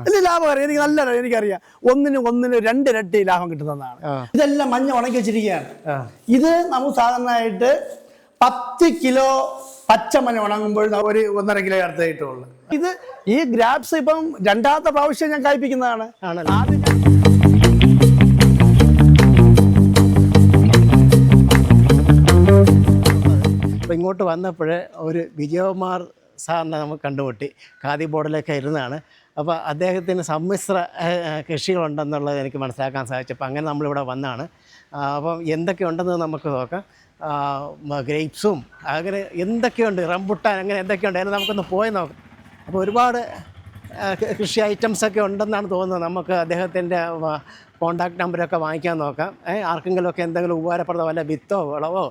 വലിയ ലാഭം എനിക്ക് നല്ല എനിക്കറിയാം. ഒന്നിന് 2 ഇരട്ടി ലാഭം കിട്ടുന്നതാണ്. ഇതെല്ലാം മഞ്ഞ ഉണക്കി വെച്ചിരിക്കുകയാണ്. ഇത് നമുക്ക് സാധാരണയായിട്ട് 10 കിലോ പച്ചമഞ്ഞ ഉണങ്ങുമ്പോൾ ഒരു 1.5 കിലോ അടുത്ത് കിട്ടുള്ളൂ. ഇത് ഈ ഗ്രാപ്സ് ഇപ്പം 2ാമത്തെ പ്രാവശ്യം ഞാൻ കായ്പിക്കുന്നതാണ്. ആദ്യം അപ്പോൾ ഇങ്ങോട്ട് വന്നപ്പോൾ ഒരു വിജയകുമാർ സാറിനെ നമുക്ക് കണ്ടുമുട്ടി. ഖാദി ബോർഡിലൊക്കെ ഇരുന്നാണ്. അപ്പോൾ അദ്ദേഹത്തിന് സമ്മിശ്ര കൃഷികളുണ്ടെന്നുള്ളത് എനിക്ക് മനസ്സിലാക്കാൻ സാധിച്ചു. അപ്പോൾ അങ്ങനെ നമ്മളിവിടെ വന്നാണ്. അപ്പം എന്തൊക്കെ ഉണ്ടെന്ന് നമുക്ക് നോക്കാം. ഗ്രേപ്സും അങ്ങനെ എന്തൊക്കെയുണ്ട്, റംബുട്ടാൻ അങ്ങനെ എന്തൊക്കെയുണ്ട് അതിന് നമുക്കൊന്ന് പോയി നോക്കാം. അപ്പോൾ ഒരുപാട് കൃഷി ഐറ്റംസൊക്കെ ഉണ്ടെന്നാണ് തോന്നുന്നത്. നമുക്ക് അദ്ദേഹത്തിൻ്റെ കോണ്ടാക്ട് നമ്പരൊക്കെ വാങ്ങിക്കാൻ നോക്കാം. ആർക്കെങ്കിലുമൊക്കെ എന്തെങ്കിലും ഉപകാരപ്രദ വല്ല വിത്തോ വിളവോ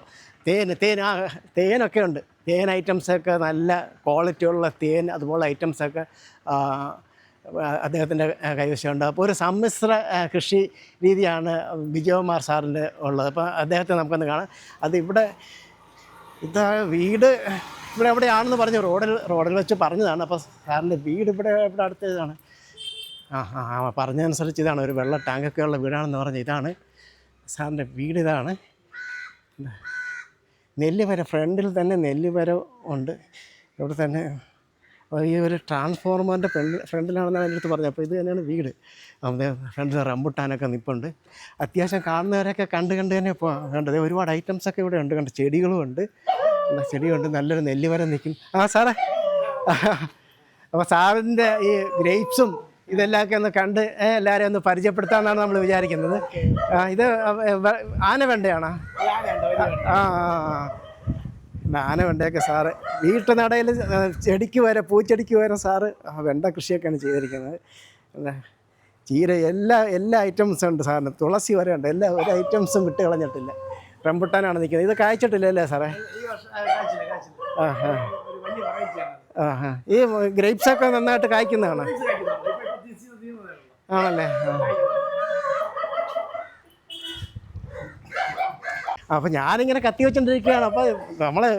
തേനൊക്കെ ഉണ്ട്. തേൻ ഐറ്റംസൊക്കെ നല്ല ക്വാളിറ്റിയുള്ള തേൻ അതുപോലെ ഐറ്റംസൊക്കെ അദ്ദേഹത്തിൻ്റെ കൈവശമുണ്ട്. അപ്പോൾ ഒരു സമ്മിശ്ര കൃഷി രീതിയാണ് വിജയകുമാർ സാറിൻ്റെ ഉള്ളത്. അപ്പോൾ അദ്ദേഹത്തെ നമുക്കൊന്ന് കാണാം. അത് ഇവിടെ ഇതാ വീട് ഇവിടെ എവിടെയാണെന്ന് പറഞ്ഞു, റോഡിൽ വെച്ച് പറഞ്ഞതാണ്. അപ്പോൾ സാറിൻ്റെ വീട് ഇവിടെ അടുത്തതാണ്. പറഞ്ഞതനുസരിച്ച് ഇതാണ്, ഒരു വെള്ള ടാങ്കൊക്കെ ഉള്ള വീടാണെന്ന് പറഞ്ഞ് ഇതാണ് സാറിൻ്റെ വീട്. ഇതാണ് നെല്ലിമരം, ഫ്രണ്ടിൽ തന്നെ നെല്ലിമരം ഉണ്ട്. ഇവിടെ തന്നെ ഈ ഒരു ട്രാൻസ്ഫോർമറിൻ്റെ ഫ്രണ്ടിലാണെന്ന് എൻ്റെ അടുത്ത് പറഞ്ഞു. അപ്പോൾ ഇത് തന്നെയാണ് വീട്. ഫ്രണ്ടിൽ റംബുട്ടാനൊക്കെ നിൽപ്പുണ്ട്. അത്യാവശ്യം കാണുന്നവരൊക്കെ കണ്ട് തന്നെ കണ്ടത് ഒരുപാട് ഐറ്റംസൊക്കെ ഇവിടെ ഉണ്ട്. ചെടികളും ഉണ്ട്, ചെടിയുണ്ട്. നല്ലൊരു നെല്ലിമരം നിൽക്കും. സാറേ, അപ്പോൾ സാറിൻ്റെ ഈ ഗ്രേപ്സും ഇതെല്ലാമൊക്കെ ഒന്ന് കണ്ട് എല്ലാവരെയും ഒന്ന് പരിചയപ്പെടുത്താമെന്നാണ് നമ്മൾ വിചാരിക്കുന്നത്. ഇത് ആനവെണ്ടയാണോ? ആനവെണ്ടയൊക്കെ സാറ് വീട്ടുനടയിൽ ചെടിക്ക് വരെ, പൂച്ചെടിക്ക് വരെ സാറ് വെണ്ട കൃഷിയൊക്കെയാണ് ചെയ്തിരിക്കുന്നത്. ചീര എല്ലാ ഐറ്റംസും ഉണ്ട് സാറിന്. തുളസി വരെ ഉണ്ട്. ഒരു ഐറ്റംസും വിട്ട് കളഞ്ഞിട്ടില്ല. റംബുട്ടാനാണ് നിൽക്കുന്നത്. ഇത് കായ്ച്ചിട്ടില്ല അല്ലേ സാറേ? ഈ ഗ്രേപ്സൊക്കെ നന്നായിട്ട് കായ്ക്കുന്നതാണ് ആണല്ലേ? അപ്പോൾ ഞാനിങ്ങനെ കത്തി വെച്ചോണ്ടിരിക്കുകയാണ്. അപ്പോൾ നമ്മളെ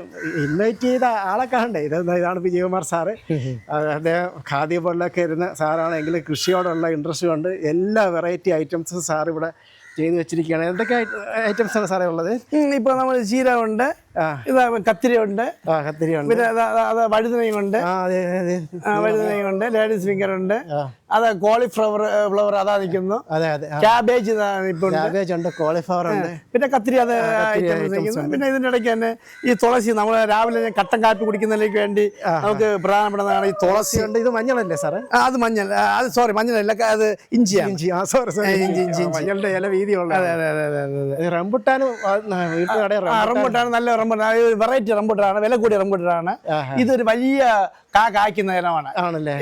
ഇൻവൈറ്റ് ചെയ്ത ആളെ കാണണ്ടേ? ഇതാണ് വിജയകുമാർ സാറ്. അദ്ദേഹം ഖാദി ബോർഡിലൊക്കെ ഇരുന്ന സാറാണെങ്കിൽ കൃഷിയോടുള്ള ഇൻട്രസ്റ്റ് കൊണ്ട് എല്ലാ വെറൈറ്റി ഐറ്റംസും സാർ ഇവിടെ ചെയ്ത് വെച്ചിരിക്കുകയാണ്. എന്തൊക്കെ ഐറ്റംസാണ് സാറേ ഉള്ളത്? ഇപ്പോൾ നമ്മൾ ചീര ഉണ്ട്, കത്തിരിയുണ്ട്, പിന്നെ വഴുതനയുണ്ട്, വഴുതനയുണ്ട്, ലേഡീസ് ഫിംഗർ ഉണ്ട്, അത് കോളിഫ്ലവർ അതാ നിൽക്കുന്നു, ക്യാബേജ് ഉണ്ട്, കോളിഫ്ലവർ ഉണ്ട്, പിന്നെ കത്തിരി അത് ഐറ്റംസ്. പിന്നെ ഇതിൻ്റെ ഇടയ്ക്ക് തന്നെ ഈ തുളസി, നമ്മൾ രാവിലെ കട്ടൻ കാപ്പി കുടിക്കുന്നതിലേക്ക് വേണ്ടി നമുക്ക് പ്രധാനപ്പെട്ടതാണ് ഈ തുളസി ഉണ്ട്. ഇത് മഞ്ഞളല്ലേ സാറേ? അത് മഞ്ഞൾ, അത് സോറി മഞ്ഞളല്ല, അത് ഇഞ്ചിയാണ്. ഇഞ്ചി മഞ്ഞളുടെ ഇല വീതിയുള്ള. റംബുട്ടാനും നല്ല റംബുട്ടാൻ, വെറൈറ്റി റംബുട്ടാണ്, വില കൂടിയ റംബുട്ടാണ്. ഇതൊരു വലിയ കായ്ക്കുന്ന ഇനമാണ്.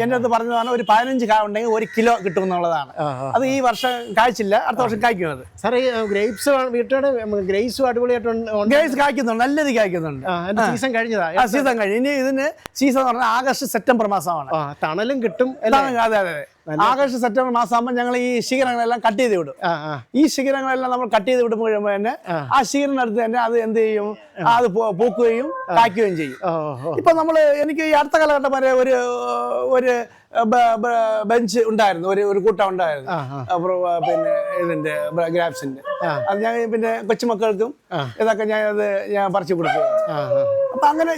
എന്റെ അടുത്ത് പറഞ്ഞതാണ് ഒരു 15 കാ ഉണ്ടെങ്കിൽ 1 കിലോ കിട്ടും എന്നുള്ളതാണ്. അത് ഈ വർഷം കായ്ച്ചില്ല, അടുത്ത വർഷം കായ്ക്കുന്നത്. സാറേ, ഗ്രേപ്സ് വീട്ടിലെ ഗ്രേപ്സും അടിപൊളിയായിട്ടുണ്ട്. ഗ്രേപ്സ് കായ്ക്കുന്നുണ്ട്, നല്ല രീതി കായ്ക്കുന്നുണ്ട്. സീസൺ കഴിഞ്ഞതാ? സീസൺ കഴിഞ്ഞു. ഇനി ഇതിന് സീസൺ എന്ന് പറഞ്ഞാൽ ആഗസ്റ്റ് സെപ്റ്റംബർ മാസമാണ്. തണലും കിട്ടും. അതെ. ആഗസ്റ്റ് സെപ്റ്റംബർ മാസമാകുമ്പോൾ ഞങ്ങൾ ഈ ശിഖരങ്ങളെല്ലാം കട്ട് ചെയ്ത് വിടും. ഈ ശിഖരങ്ങളെല്ലാം നമ്മൾ കട്ട് ചെയ്ത് വിടുമ്പോൾ തന്നെ ആ ശിഖരത്തിനടുത്ത് തന്നെ അത് എന്ത് ചെയ്യും, അത് പൂക്കുകയും കായ്ക്കുകയും ചെയ്യും. ഇപ്പൊ എനിക്ക് ഈ അടുത്ത കാലഘട്ടം വരെ ഒരു ബെഞ്ച് ഉണ്ടായിരുന്നു, ഒരു കൂട്ടം ഉണ്ടായിരുന്നു, പിന്നെ ഇതിന്റെ ഗ്രാപ്സിന്റെ. അത് ഞാൻ പിന്നെ കൊച്ചുമക്കൾക്കും ഇതൊക്കെ ഞാൻ പറിച്ചു കൊടുത്തു. അപ്പൊ അങ്ങനെ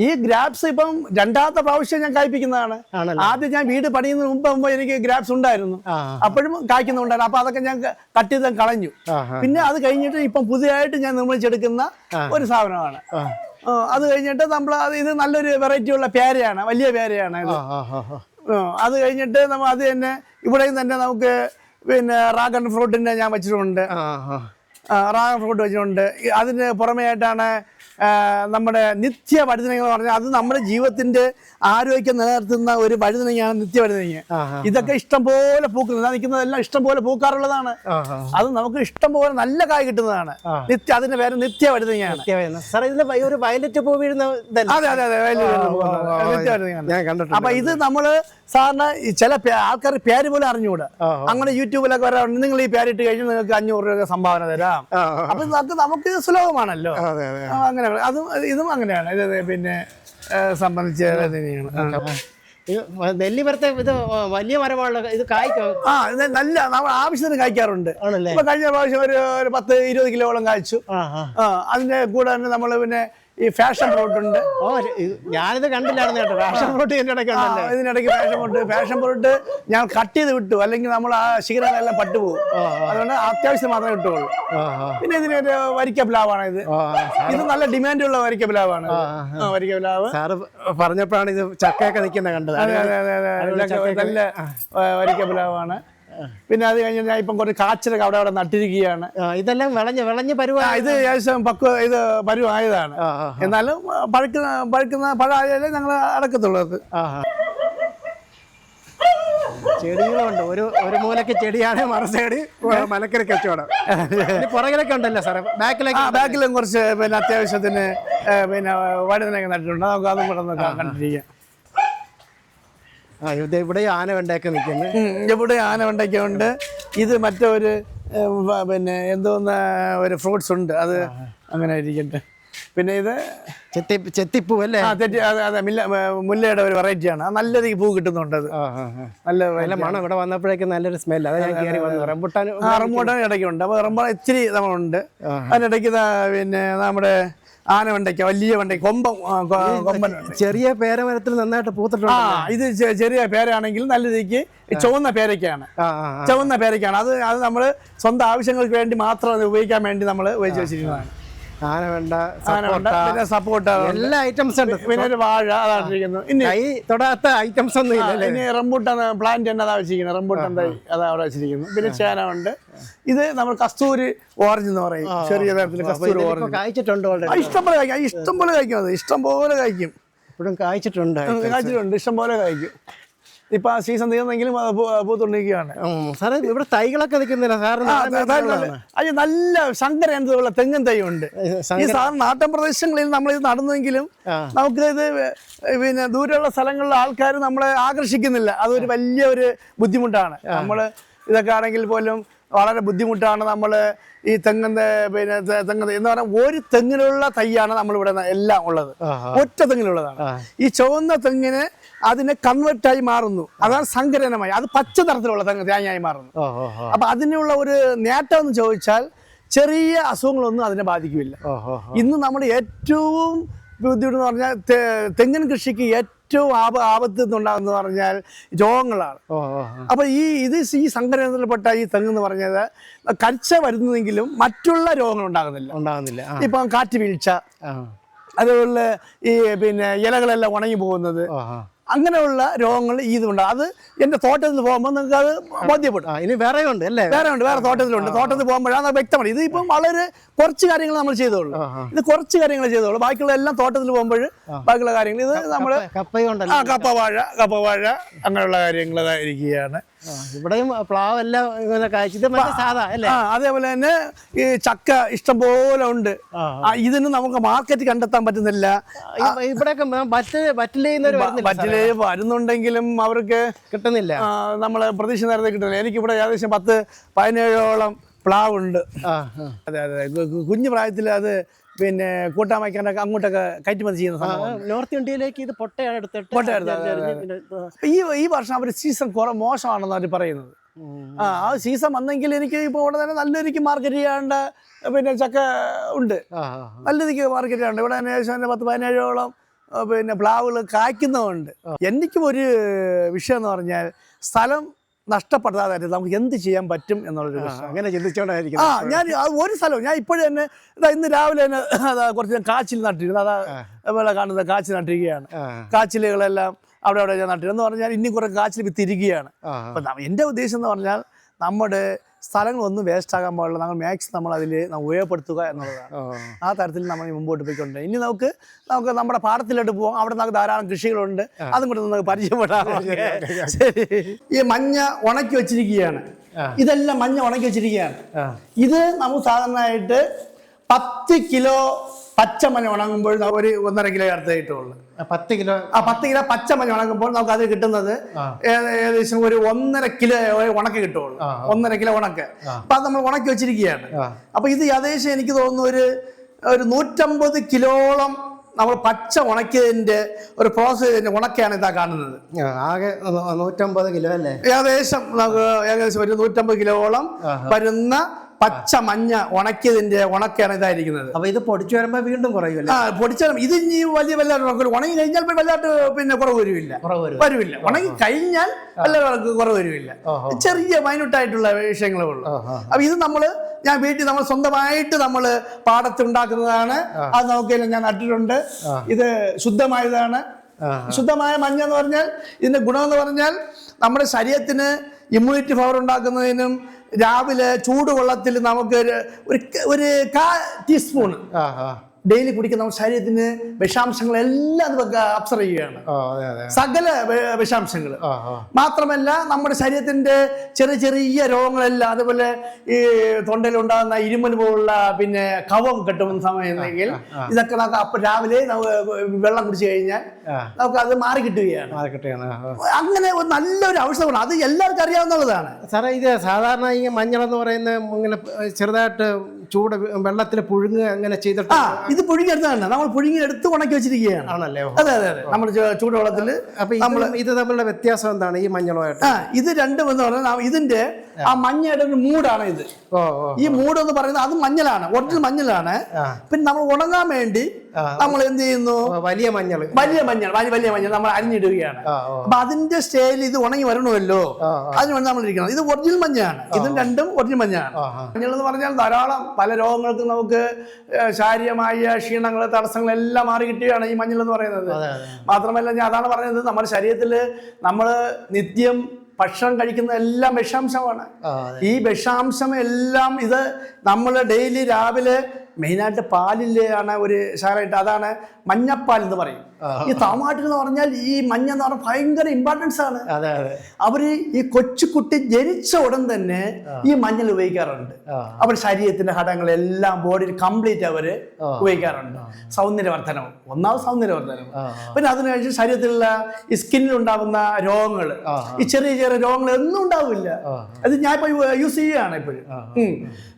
ഈ ഗ്രാപ്സ് ഇപ്പം 2ാമത്തെ പ്രാവശ്യം ഞാൻ കായ്പിക്കുന്നതാണ്. ആദ്യം ഞാൻ വീട് പണിയുന്നതിന് മുമ്പ് എനിക്ക് ഗ്രാപ്സ് ഉണ്ടായിരുന്നു, അപ്പോഴും കായ്ക്കുന്നുണ്ടായിരുന്നു. അപ്പൊ അതൊക്കെ ഞാൻ കട്ട് ചെയ്ത് കളഞ്ഞു. പിന്നെ അത് കഴിഞ്ഞിട്ട് ഇപ്പം പുതിയതായിട്ട് ഞാൻ നിർമ്മിച്ചെടുക്കുന്ന ഒരു സാധനമാണ്. അത് കഴിഞ്ഞിട്ട് ഇത് നല്ലൊരു വെറൈറ്റി ഉള്ള പേരയാണ്, വലിയ പേരയാണ് ഇത്. അത് കഴിഞ്ഞിട്ട് അത് തന്നെ ഇവിടെയും തന്നെ നമുക്ക് പിന്നെ ഡ്രാഗൺ ഫ്രൂട്ടിന്റെ ഞാൻ വെച്ചിട്ടുണ്ട്. ഡ്രാഗൺ ഫ്രൂട്ട് വെച്ചിട്ടുണ്ട്. അതിന് പുറമേ ആയിട്ടാണ് നമ്മുടെ നിത്യ വഴുതനങ്ങ എന്ന് പറഞ്ഞാൽ അത് നമ്മുടെ ജീവിതത്തിന്റെ ആരോഗ്യം നിലനിർത്തുന്ന ഒരു വഴുതനങ്ങയാണ് നിത്യ വഴുതനങ്ങ. ഇതൊക്കെ ഇഷ്ടം പോലെ പൂക്കുന്നത്, നിൽക്കുന്നതെല്ലാം ഇഷ്ടം പോലെ പൂക്കാറുള്ളതാണ്. അത് നമുക്ക് ഇഷ്ടം പോലെ നല്ല കായ് കിട്ടുന്നതാണ്. അതിന്റെ പേര് നിത്യ വഴുതനങ്ങയാണ്. ഒരു വയലറ്റ് പൂ വീഴുന്ന. അതെ, നിത്യ വഴുതനങ്ങയാണ്. അപ്പൊ ഇത് നമ്മള് സാറിന് ചില ആൾക്കാർ പേര് പോലും അറിഞ്ഞുകൂടാ. അങ്ങനെ യൂട്യൂബിലൊക്കെ വരാറുണ്ട്, നിങ്ങൾ ഈ പേരിട്ട് കഴിഞ്ഞാൽ നിങ്ങൾക്ക് 500 രൂപ സംഭാവന തരാം. അപ്പൊ നമുക്ക് സുലഭമാണല്ലോ. അങ്ങനെ ഇതും അങ്ങനെയാണ്. ഇത് പിന്നെ സംബന്ധിച്ച് നെല്ലിമരത്തെ ഇത് വലിയ മരമാണല്ലോ, ഇത് കായ്ക്കോ? ഇത് നല്ല നമ്മൾ ആവശ്യത്തിന് കായ്ക്കാറുണ്ട്. ആണല്ലേ? ഇപ്പൊ കഴിഞ്ഞ പ്രാവശ്യം ഒരു 10-20 കിലോളം കായ്ച്ചു. അതിന്റെ കൂടെ തന്നെ നമ്മൾ പിന്നെ ഈ ഫാഷൻ ഫ്രൂട്ട് ഉണ്ട്. ഞാനിത് കണ്ടില്ലായിരുന്നു കേട്ടോ, ഫാഷൻ ഫ്രൂട്ട് ഇതിനിടയ്ക്ക് ഫാഷൻ ഫ്രൂട്ട് ഞാൻ കട്ട് ചെയ്ത് വിട്ടു, അല്ലെങ്കിൽ നമ്മൾ ആ ശിഖരങ്ങളെല്ലാം പട്ടുപോകും. അതുകൊണ്ട് അത്യാവശ്യം മാത്രമേ കിട്ടുള്ളൂ. പിന്നെ ഇതിനൊരു വരിക്ക പ്ലാവാണ് ഇത്. ഇത് നല്ല ഡിമാൻഡുള്ള വരിക്ക പ്ലാവാണ്. വരിക്ക പ്ലാവ് സാറ് പറഞ്ഞപ്പോഴാണ് ഇത് ചക്കയൊക്കെ നിൽക്കുന്നത് കണ്ടത്. നല്ല വരിക്ക പ്ലാവാണ്. പിന്നെ അത് കഴിഞ്ഞ് ഞാൻ ഇപ്പം കുറച്ച് കാച്ചിലൊക്കെ അവിടെ നട്ടിരിക്കുകയാണ്. ഇതെല്ലാം വിളഞ്ഞ് പരുവാ. ഇത് ഏകദേശം ഇത് പരുവായതാണ്. എന്നാലും പഴുക്കുന്ന പഴമായാലേ ഞങ്ങൾ അടക്കത്തുള്ളൂ. ചെടികളുണ്ട്. ഒരു മൂലക്ക് ചെടിയാണ്, മറു സൈഡ് മലക്കറി കച്ചവടം. പുറകിലൊക്കെ ഉണ്ടല്ലോ സാറേ? ബാക്കിലും കുറച്ച് പിന്നെ അത്യാവശ്യത്തിന് പിന്നെ വഴുതനൊക്കെ നട്ടിട്ടുണ്ട്. നമുക്ക് അതും കൂടെ ഒന്ന് കണ്ടിരിക്കാം. ഇവിടെ ആനവെണ്ടയൊക്കെ നിൽക്കുന്നു. ഇവിടെ ആനവെണ്ടയൊക്കെ ഉണ്ട്. ഇത് മറ്റൊരു പിന്നെ എന്തോന്ന ഒരു ഫ്രൂട്ട്സ് ഉണ്ട്, അത് അങ്ങനെ ഇരിക്കട്ടെ. പിന്നെ ഇത് ചെത്തിപ്പൂ അല്ലേ? അതെ, മുല്ലയുടെ ഒരു വെറൈറ്റിയാണ്. നല്ല രീതിക്ക് പൂ കിട്ടുന്നുണ്ട്. അത് നല്ല മണം. ഇവിടെ വന്നപ്പോഴേക്കും നല്ലൊരു സ്മെല്ല്. റംബൂട്ടാൻ ഇടയ്ക്കുണ്ട്. അപ്പോൾ റംബൂട്ടാൻ ഇച്ചിരി നമ്മളുണ്ട്. അതിനിടയ്ക്ക് പിന്നെ നമ്മുടെ ആനവെണ്ടയ്ക്ക, വലിയ വെണ്ടയ്ക്ക, കൊമ്പൻ ചെറിയ പേരമരത്തിൽ നന്നായിട്ട് പൂത്തിട്ടുണ്ട്. ഇത് ചെറിയ പേരാണെങ്കിൽ നല്ല രീതിക്ക് ചുവന്ന പേരയ്ക്കാണ്. അത് നമ്മൾ സ്വന്തം ആവശ്യങ്ങൾക്ക് വേണ്ടി മാത്രം അത് ഉപയോഗിക്കാൻ വേണ്ടി നമ്മൾ ഉപയോഗിച്ച് വെച്ചിരിക്കുന്നതാണ്. ആനവെണ്ട, പിന്നെ സപ്പോട്ട, എല്ലാ ഐറ്റംസ് ഉണ്ട്. പിന്നെ ഒരു വാഴ അതായിട്ടിരിക്കുന്നു. ഇനി തൊടാത്ത ഐറ്റംസ് ഒന്നും ഇല്ല. ഇനി റംബൂട്ടാൻ പ്ലാന്റ് തന്നെ അതാ വെച്ചിരിക്കുന്നത്. റംബൂട്ടാൻ തൈ അതാ അവിടെ വെച്ചിരിക്കുന്നു. പിന്നെ ചേന ഉണ്ട്. ഇത് നമ്മൾ കസ്തൂരി ഓറഞ്ച് എന്ന് പറയും. ചെറിയ തരത്തിൽ കസ്തൂരി ഓറഞ്ച് കായ്ച്ചിട്ടുണ്ട്. ഇഷ്ടംപോലെ കായ്ക്കും. അത് ഇഷ്ടംപോലെ കായ്ക്കും. ഇപ്പോഴും കായ്ച്ചിട്ടുണ്ട്. ഇഷ്ടംപോലെ കായ്ക്കും. ഇപ്പൊ ആ സീസൺ തീർന്നെങ്കിലും പൂത്തുണ്ടിരിക്കുകയാണ്. സാറേ ഇവിടെ തൈകളൊക്കെ നിൽക്കുന്നില്ല സാറിന്? നല്ല ശങ്കര എന്നതുള്ള തെങ്ങൻ തൈ ഉണ്ട്. ഈ സാറിന് നാട്ടിൻ പ്രദേശങ്ങളിൽ നമ്മൾ ഇത് നടന്നെങ്കിലും നമുക്ക് ഇത് പിന്നെ ദൂരെയുള്ള സ്ഥലങ്ങളിലെ ആൾക്കാർ നമ്മളെ ആകർഷിക്കുന്നില്ല. അതൊരു വലിയ ഒരു ബുദ്ധിമുട്ടാണ്. നമ്മൾ ഇതൊക്കെ ആണെങ്കിൽ പോലും വളരെ ബുദ്ധിമുട്ടാണ്. നമ്മൾ ഈ തെങ്ങിന്റെ പിന്നെ തെങ്ങ് എന്ന് പറഞ്ഞാൽ ഒരു തെങ്ങിലുള്ള തൈയാണ് നമ്മളിവിടെ എല്ലാം ഉള്ളത്. ഒറ്റ തെങ്ങിലുള്ളതാണ്. ഈ ചുവന്ന തെങ്ങിന് അതിനെ കൺവേർട്ടായി മാറുന്നു. അതാണ് സങ്കരനമായി. അത് പച്ച നിറത്തിലുള്ള തേങ്ങയായി മാറുന്നു. അപ്പൊ അതിനുള്ള ഒരു നേട്ടം എന്ന് ചോദിച്ചാൽ ചെറിയ അസുഖങ്ങളൊന്നും അതിനെ ബാധിക്കില്ല. ഇന്ന് നമ്മൾ ഏറ്റവും ബുദ്ധിമുട്ടെന്ന് പറഞ്ഞാൽ തെങ്ങിൻ കൃഷിക്ക് ഏറ്റവും ആപത്ത് ഉണ്ടാകുന്ന പറഞ്ഞാൽ രോഗങ്ങളാണ്. അപ്പൊ ഈ സങ്കരനത്തിൽപ്പെട്ട ഈ തെങ്ങെന്ന് പറഞ്ഞത് കരിച്ച വരുന്നതെങ്കിലും മറ്റുള്ള രോഗങ്ങൾ ഉണ്ടാകുന്നില്ല. ഇപ്പം കാറ്റ് വീഴ്ച, അതുപോലെ ഈ പിന്നെ ഇലകളെല്ലാം ഉണങ്ങി പോകുന്നത്, അങ്ങനെയുള്ള രോഗങ്ങൾ ഇതുണ്ട്. അത് എന്റെ തോട്ടത്തിൽ പോകുമ്പോൾ നിങ്ങൾക്ക് അത് ബോധ്യപ്പെടും. ഇനി വേറെ ഉണ്ട് അല്ലേ? വേറെ തോട്ടത്തിലുണ്ട്. തോട്ടത്തിൽ പോകുമ്പോഴാണ് വ്യക്തമാണ്. ഇത് ഇപ്പം വളരെ കുറച്ച് കാര്യങ്ങൾ നമ്മൾ ചെയ്തോളൂ. കുറച്ച് കാര്യങ്ങൾ ചെയ്തോളൂ. ബാക്കിയുള്ള എല്ലാം തോട്ടത്തിൽ പോകുമ്പോൾ ബാക്കിയുള്ള കാര്യങ്ങൾ ഇത് നമ്മൾ കപ്പ വാഴ അങ്ങനെയുള്ള കാര്യങ്ങൾ ഇരിക്കുകയാണ്. ഇവിടെയും പ്ലാവെല്ലാം സാധാ അല്ലേ? അതേപോലെ തന്നെ ഈ ചക്ക ഇഷ്ടംപോലെ ഉണ്ട്. ഇതിന് നമുക്ക് മാർക്കറ്റ് കണ്ടെത്താൻ പറ്റുന്നില്ല. ഇവിടെ വരുന്നുണ്ടെങ്കിലും അവർക്ക് കിട്ടുന്നില്ല. നമ്മള് പ്രതീക്ഷ നേരത്തെ കിട്ടുന്നില്ല. എനിക്കിവിടെ ഏകദേശം 10-17ഓളം പ്ലാവുണ്ട്. അതെ. കുഞ്ഞു പ്രായത്തിൽ അത് പിന്നെ കൂട്ടാൻ വയ്ക്കാനൊക്കെ അങ്ങോട്ടൊക്കെ കയറ്റുമതി ചെയ്യുന്ന സംഭവം. നോർത്ത് ഇന്ത്യയിലേക്ക് ഇത് പൊട്ടയാണ്. ഈ വർഷം അവർ സീസൺ മോശമാണെന്ന് അവർ പറയുന്നത്. ആ സീസൺ വന്നെങ്കിൽ എനിക്ക് ഇപ്പോൾ ഇവിടെ തന്നെ നല്ല രീതിക്ക് മാർക്കറ്റ് ചെയ്യാണ്ട പിന്നെ ചക്ക ഉണ്ട്. നല്ല രീതിക്ക് മാർക്കറ്റ് ചെയ്യാണ്ട്. ഇവിടെ ഏകദേശം 10-17ഓളം പിന്നെ പ്ലാവുകൾ കായ്ക്കുന്നതുണ്ട്. എനിക്കും ഒരു വിഷയം എന്ന് പറഞ്ഞാൽ സ്ഥലം നഷ്ടപ്പെടാതെ നമുക്ക് എന്ത് ചെയ്യാൻ പറ്റും എന്നുള്ളൊരു അങ്ങനെ ചിന്തിച്ചോണ്ടായിരിക്കും. ഞാൻ ഒരു സ്ഥലവും ഞാൻ ഇപ്പോഴും തന്നെ ഇന്ന് രാവിലെ തന്നെ കുറച്ച് കാച്ചിൽ നട്ടിരുന്നു. അതുപോലെ കാണുന്നത് കാച്ചിൽ നട്ടിരിക്കുകയാണ്. കാച്ചിലുകളെല്ലാം അവിടെ ഞാൻ നട്ടിരുന്നു പറഞ്ഞാൽ ഇനി കുറെ കാച്ചിൽ വിത്തിരിക്കുകയാണ്. അപ്പം എൻ്റെ ഉദ്ദേശം എന്ന് പറഞ്ഞാൽ നമ്മുടെ സ്ഥലങ്ങളൊന്നും വേസ്റ്റ് ആകാൻ പാടില്ല. നമ്മൾ മാക്സിമം നമ്മൾ അതിൽ ഉപയോഗപ്പെടുത്തുക എന്നുള്ളതാണ്. ആ തരത്തിൽ നമ്മൾ മുമ്പോട്ട് പോയിക്കൊണ്ട് ഇനി നമുക്ക് നമ്മുടെ പാടത്തിലോട്ട് പോകാം. അവിടെ നമുക്ക് ധാരാളം കൃഷികളുണ്ട്. അതും കൂടെ നമുക്ക് പരിചയപ്പെടാം. ശരി. ഈ മഞ്ഞ ഉണക്കി വെച്ചിരിക്കുകയാണ്. ഇതെല്ലാം മഞ്ഞ ഉണക്കി വെച്ചിരിക്കുകയാണ്. ഇത് നമുക്ക് സാധാരണയായിട്ട് 10 കിലോ പച്ചമഞ്ഞ ഉണങ്ങുമ്പോൾ ഒരു 1.5 കിലോ അടുത്ത് കിട്ടുള്ളൂ. 10 കിലോ പച്ചമഞ്ഞ ഉണങ്ങുമ്പോൾ നമുക്ക് അത് കിട്ടുന്നത് ഏകദേശം ഒരു 1.5 കിലോ ഉണക്ക് കിട്ടുള്ളൂ. 1.5 കിലോ ഉണക്ക്. അപ്പൊ അത് നമ്മൾ ഉണക്കി വെച്ചിരിക്കുകയാണ്. അപ്പൊ ഇത് ഏകദേശം എനിക്ക് തോന്നുന്നു ഒരു 150 കിലോളം നമ്മൾ പച്ച ഉണക്കിയതിന്റെ ഒരു പ്രോസസ് ഉണക്കയാണ് ഇതാ കാണുന്നത്. ആകെ 150 കിലോ അല്ലേ? ഏകദേശം നമുക്ക് ഏകദേശം ഒരു 150 കിലോളം വരുന്ന പച്ച മഞ്ഞ ഉണക്കിയതിന്റെ ഉണക്കാണ് ഇതായിരിക്കുന്നത്. അപ്പൊ ഇത് പൊടിച്ചു വരുമ്പോ വീണ്ടും കുറയുമല്ലോ? പൊടിച്ചാൽ ഇത് ഇനി വലിയ ഉണങ്ങി കഴിഞ്ഞാൽ വല്ലാട്ട് പിന്നെ കുറവ് വരില്ല. ഉണങ്ങി കഴിഞ്ഞാൽ വല്ല കുറവ് വരില്ല. ചെറിയ മൈന്യൂട്ടായിട്ടുള്ള വിഷയങ്ങളേ ഉള്ളൂ. അപ്പൊ ഇത് ഞാൻ വീട്ടിൽ നമ്മൾ സ്വന്തമായിട്ട് നമ്മൾ പാടത്ത് ഉണ്ടാക്കുന്നതാണ്. അത് നോക്കിയാലും ഞാൻ നട്ടിട്ടുണ്ട്. ഇത് ശുദ്ധമായതാണ്. ശുദ്ധമായ മഞ്ഞ എന്ന് പറഞ്ഞാൽ ഇതിന്റെ ഗുണമെന്ന് പറഞ്ഞാൽ നമ്മുടെ ശരീരത്തിന് ഇമ്മ്യൂണിറ്റി പവർ ഉണ്ടാക്കുന്നതിനും രാവിലെ ചൂടുവെള്ളത്തിൽ നമുക്ക് ഒരു 1/4 ടീസ്പൂൺ ഡെയിലി കുടിക്കുന്ന നമ്മുടെ ശരീരത്തിന് വിഷാംശങ്ങളെല്ലാം അബ്സർവ് ചെയ്യുകയാണ്. സകല വിഷാംശങ്ങൾ മാത്രമല്ല നമ്മുടെ ശരീരത്തിന്റെ ചെറിയ രോഗങ്ങളെല്ലാം, അതുപോലെ ഈ തൊണ്ടയിലുണ്ടാകുന്ന ഇരുമൽ പോലുള്ള പിന്നെ കഫം കെട്ടുന്ന സമയമെങ്കിൽ ഇതൊക്കെ നമുക്ക് അപ്പൊ രാവിലെ നമുക്ക് വെള്ളം കുടിച്ചു കഴിഞ്ഞാൽ നമുക്ക് അത് മാറി കിട്ടുകയാണ്. അങ്ങനെ ഒരു നല്ലൊരു ഔഷധമാണ്. അത് എല്ലാവർക്കും അറിയാവുന്നതാണ് സാറേ. ഇത് സാധാരണ ഈ മഞ്ഞൾ എന്ന് പറയുന്ന ഇങ്ങനെ ചെറുതായിട്ട് ചൂട് വെള്ളത്തിൽ പുഴുങ്ങുക അങ്ങനെ ചെയ്തിട്ട് ഇത് പുഴുങ്ങിയെടുത്താണ്. നമ്മൾ പുഴുങ്ങിയെടുത്ത് ഉണക്കി വെച്ചിരിക്കുകയാണ്. ആണല്ലേ? അതെ. നമ്മൾ ചൂടുവെള്ളത്തിൽ. അപ്പൊ ഇത് തമ്മിലുള്ള വ്യത്യാസം എന്താണ് ഈ മഞ്ഞളുമായിട്ട്? ഇത് രണ്ടും എന്ന് പറഞ്ഞാൽ ഇതിന്റെ ആ മഞ്ഞയുടെ ഒരു മൂടാണ് ഇത്. ഈ മൂട് എന്ന് പറയുന്നത് അത് മഞ്ഞളാണ്, ഒറിജിനൽ മഞ്ഞളാണ്. പിന്നെ നമ്മൾ ഉണങ്ങാൻ വേണ്ടി നമ്മൾ എന്ത് ചെയ്യുന്നു, വലിയ മഞ്ഞൾ നമ്മൾ അരിഞ്ഞിടുകയാണ്. അപ്പൊ അതിന്റെ സ്റ്റേജിൽ ഇത് ഉണങ്ങി വരണമല്ലോ, അതിനുവേണ്ടി നമ്മൾ ഇരിക്കണം. ഇത് ഒറിജിനൽ മഞ്ഞാണ്. ഇതും രണ്ടും ഒറിജിനൽ മഞ്ഞാണ്. മഞ്ഞൾ എന്ന് പറഞ്ഞാൽ ധാരാളം പല രോഗങ്ങൾക്കും നമുക്ക് ശാരീരികമായ ക്ഷീണങ്ങൾ, തടസ്സങ്ങളെല്ലാം മാറി കിട്ടുകയാണ് ഈ മഞ്ഞൾ എന്ന് പറയുന്നത്. മാത്രമല്ല ഞാൻ അതാണ് പറഞ്ഞത്, നമ്മുടെ ശരീരത്തിൽ നമ്മൾ നിത്യം ഭക്ഷണം കഴിക്കുന്ന എല്ലാം വിഷാംശമാണ്. ഈ വിഷാംശം എല്ലാം ഇത് നമ്മൾ ഡെയിലി രാവിലെ മെയിനായിട്ട് പാലിലാണ് ഒരു ശാലമായിട്ട്, അതാണ് മഞ്ഞപ്പാൽ എന്ന് പറയും. ഈ തമിഴ്നാട്ടിൽ എന്ന് പറഞ്ഞാൽ ഈ മഞ്ഞ എന്ന് പറഞ്ഞാൽ ഭയങ്കര ഇമ്പോർട്ടൻസ് ആണ്. അവര് ഈ കൊച്ചുകുട്ടി ജനിച്ച ഉടൻ തന്നെ ഈ മഞ്ഞൾ ഉപയോഗിക്കാറുണ്ട്. അവർ ശരീരത്തിന്റെ ഘടകങ്ങളെല്ലാം ബോഡിയിൽ കംപ്ലീറ്റ് അവര് ഉപയോഗിക്കാറുണ്ട്. സൗന്ദര്യവർദ്ധനം, ഒന്നാമത് സൗന്ദര്യവർദ്ധനം. പിന്നെ അതിനുശേഷം ശരീരത്തിലുള്ള ഈ സ്കിന്നിൽ ഉണ്ടാകുന്ന രോഗങ്ങൾ, ഈ ചെറിയ രോഗങ്ങൾ ഒന്നും ഉണ്ടാവില്ല. അത് ഞാൻ ഇപ്പൊ യൂസ് ചെയ്യുകയാണ് ഇപ്പോഴും.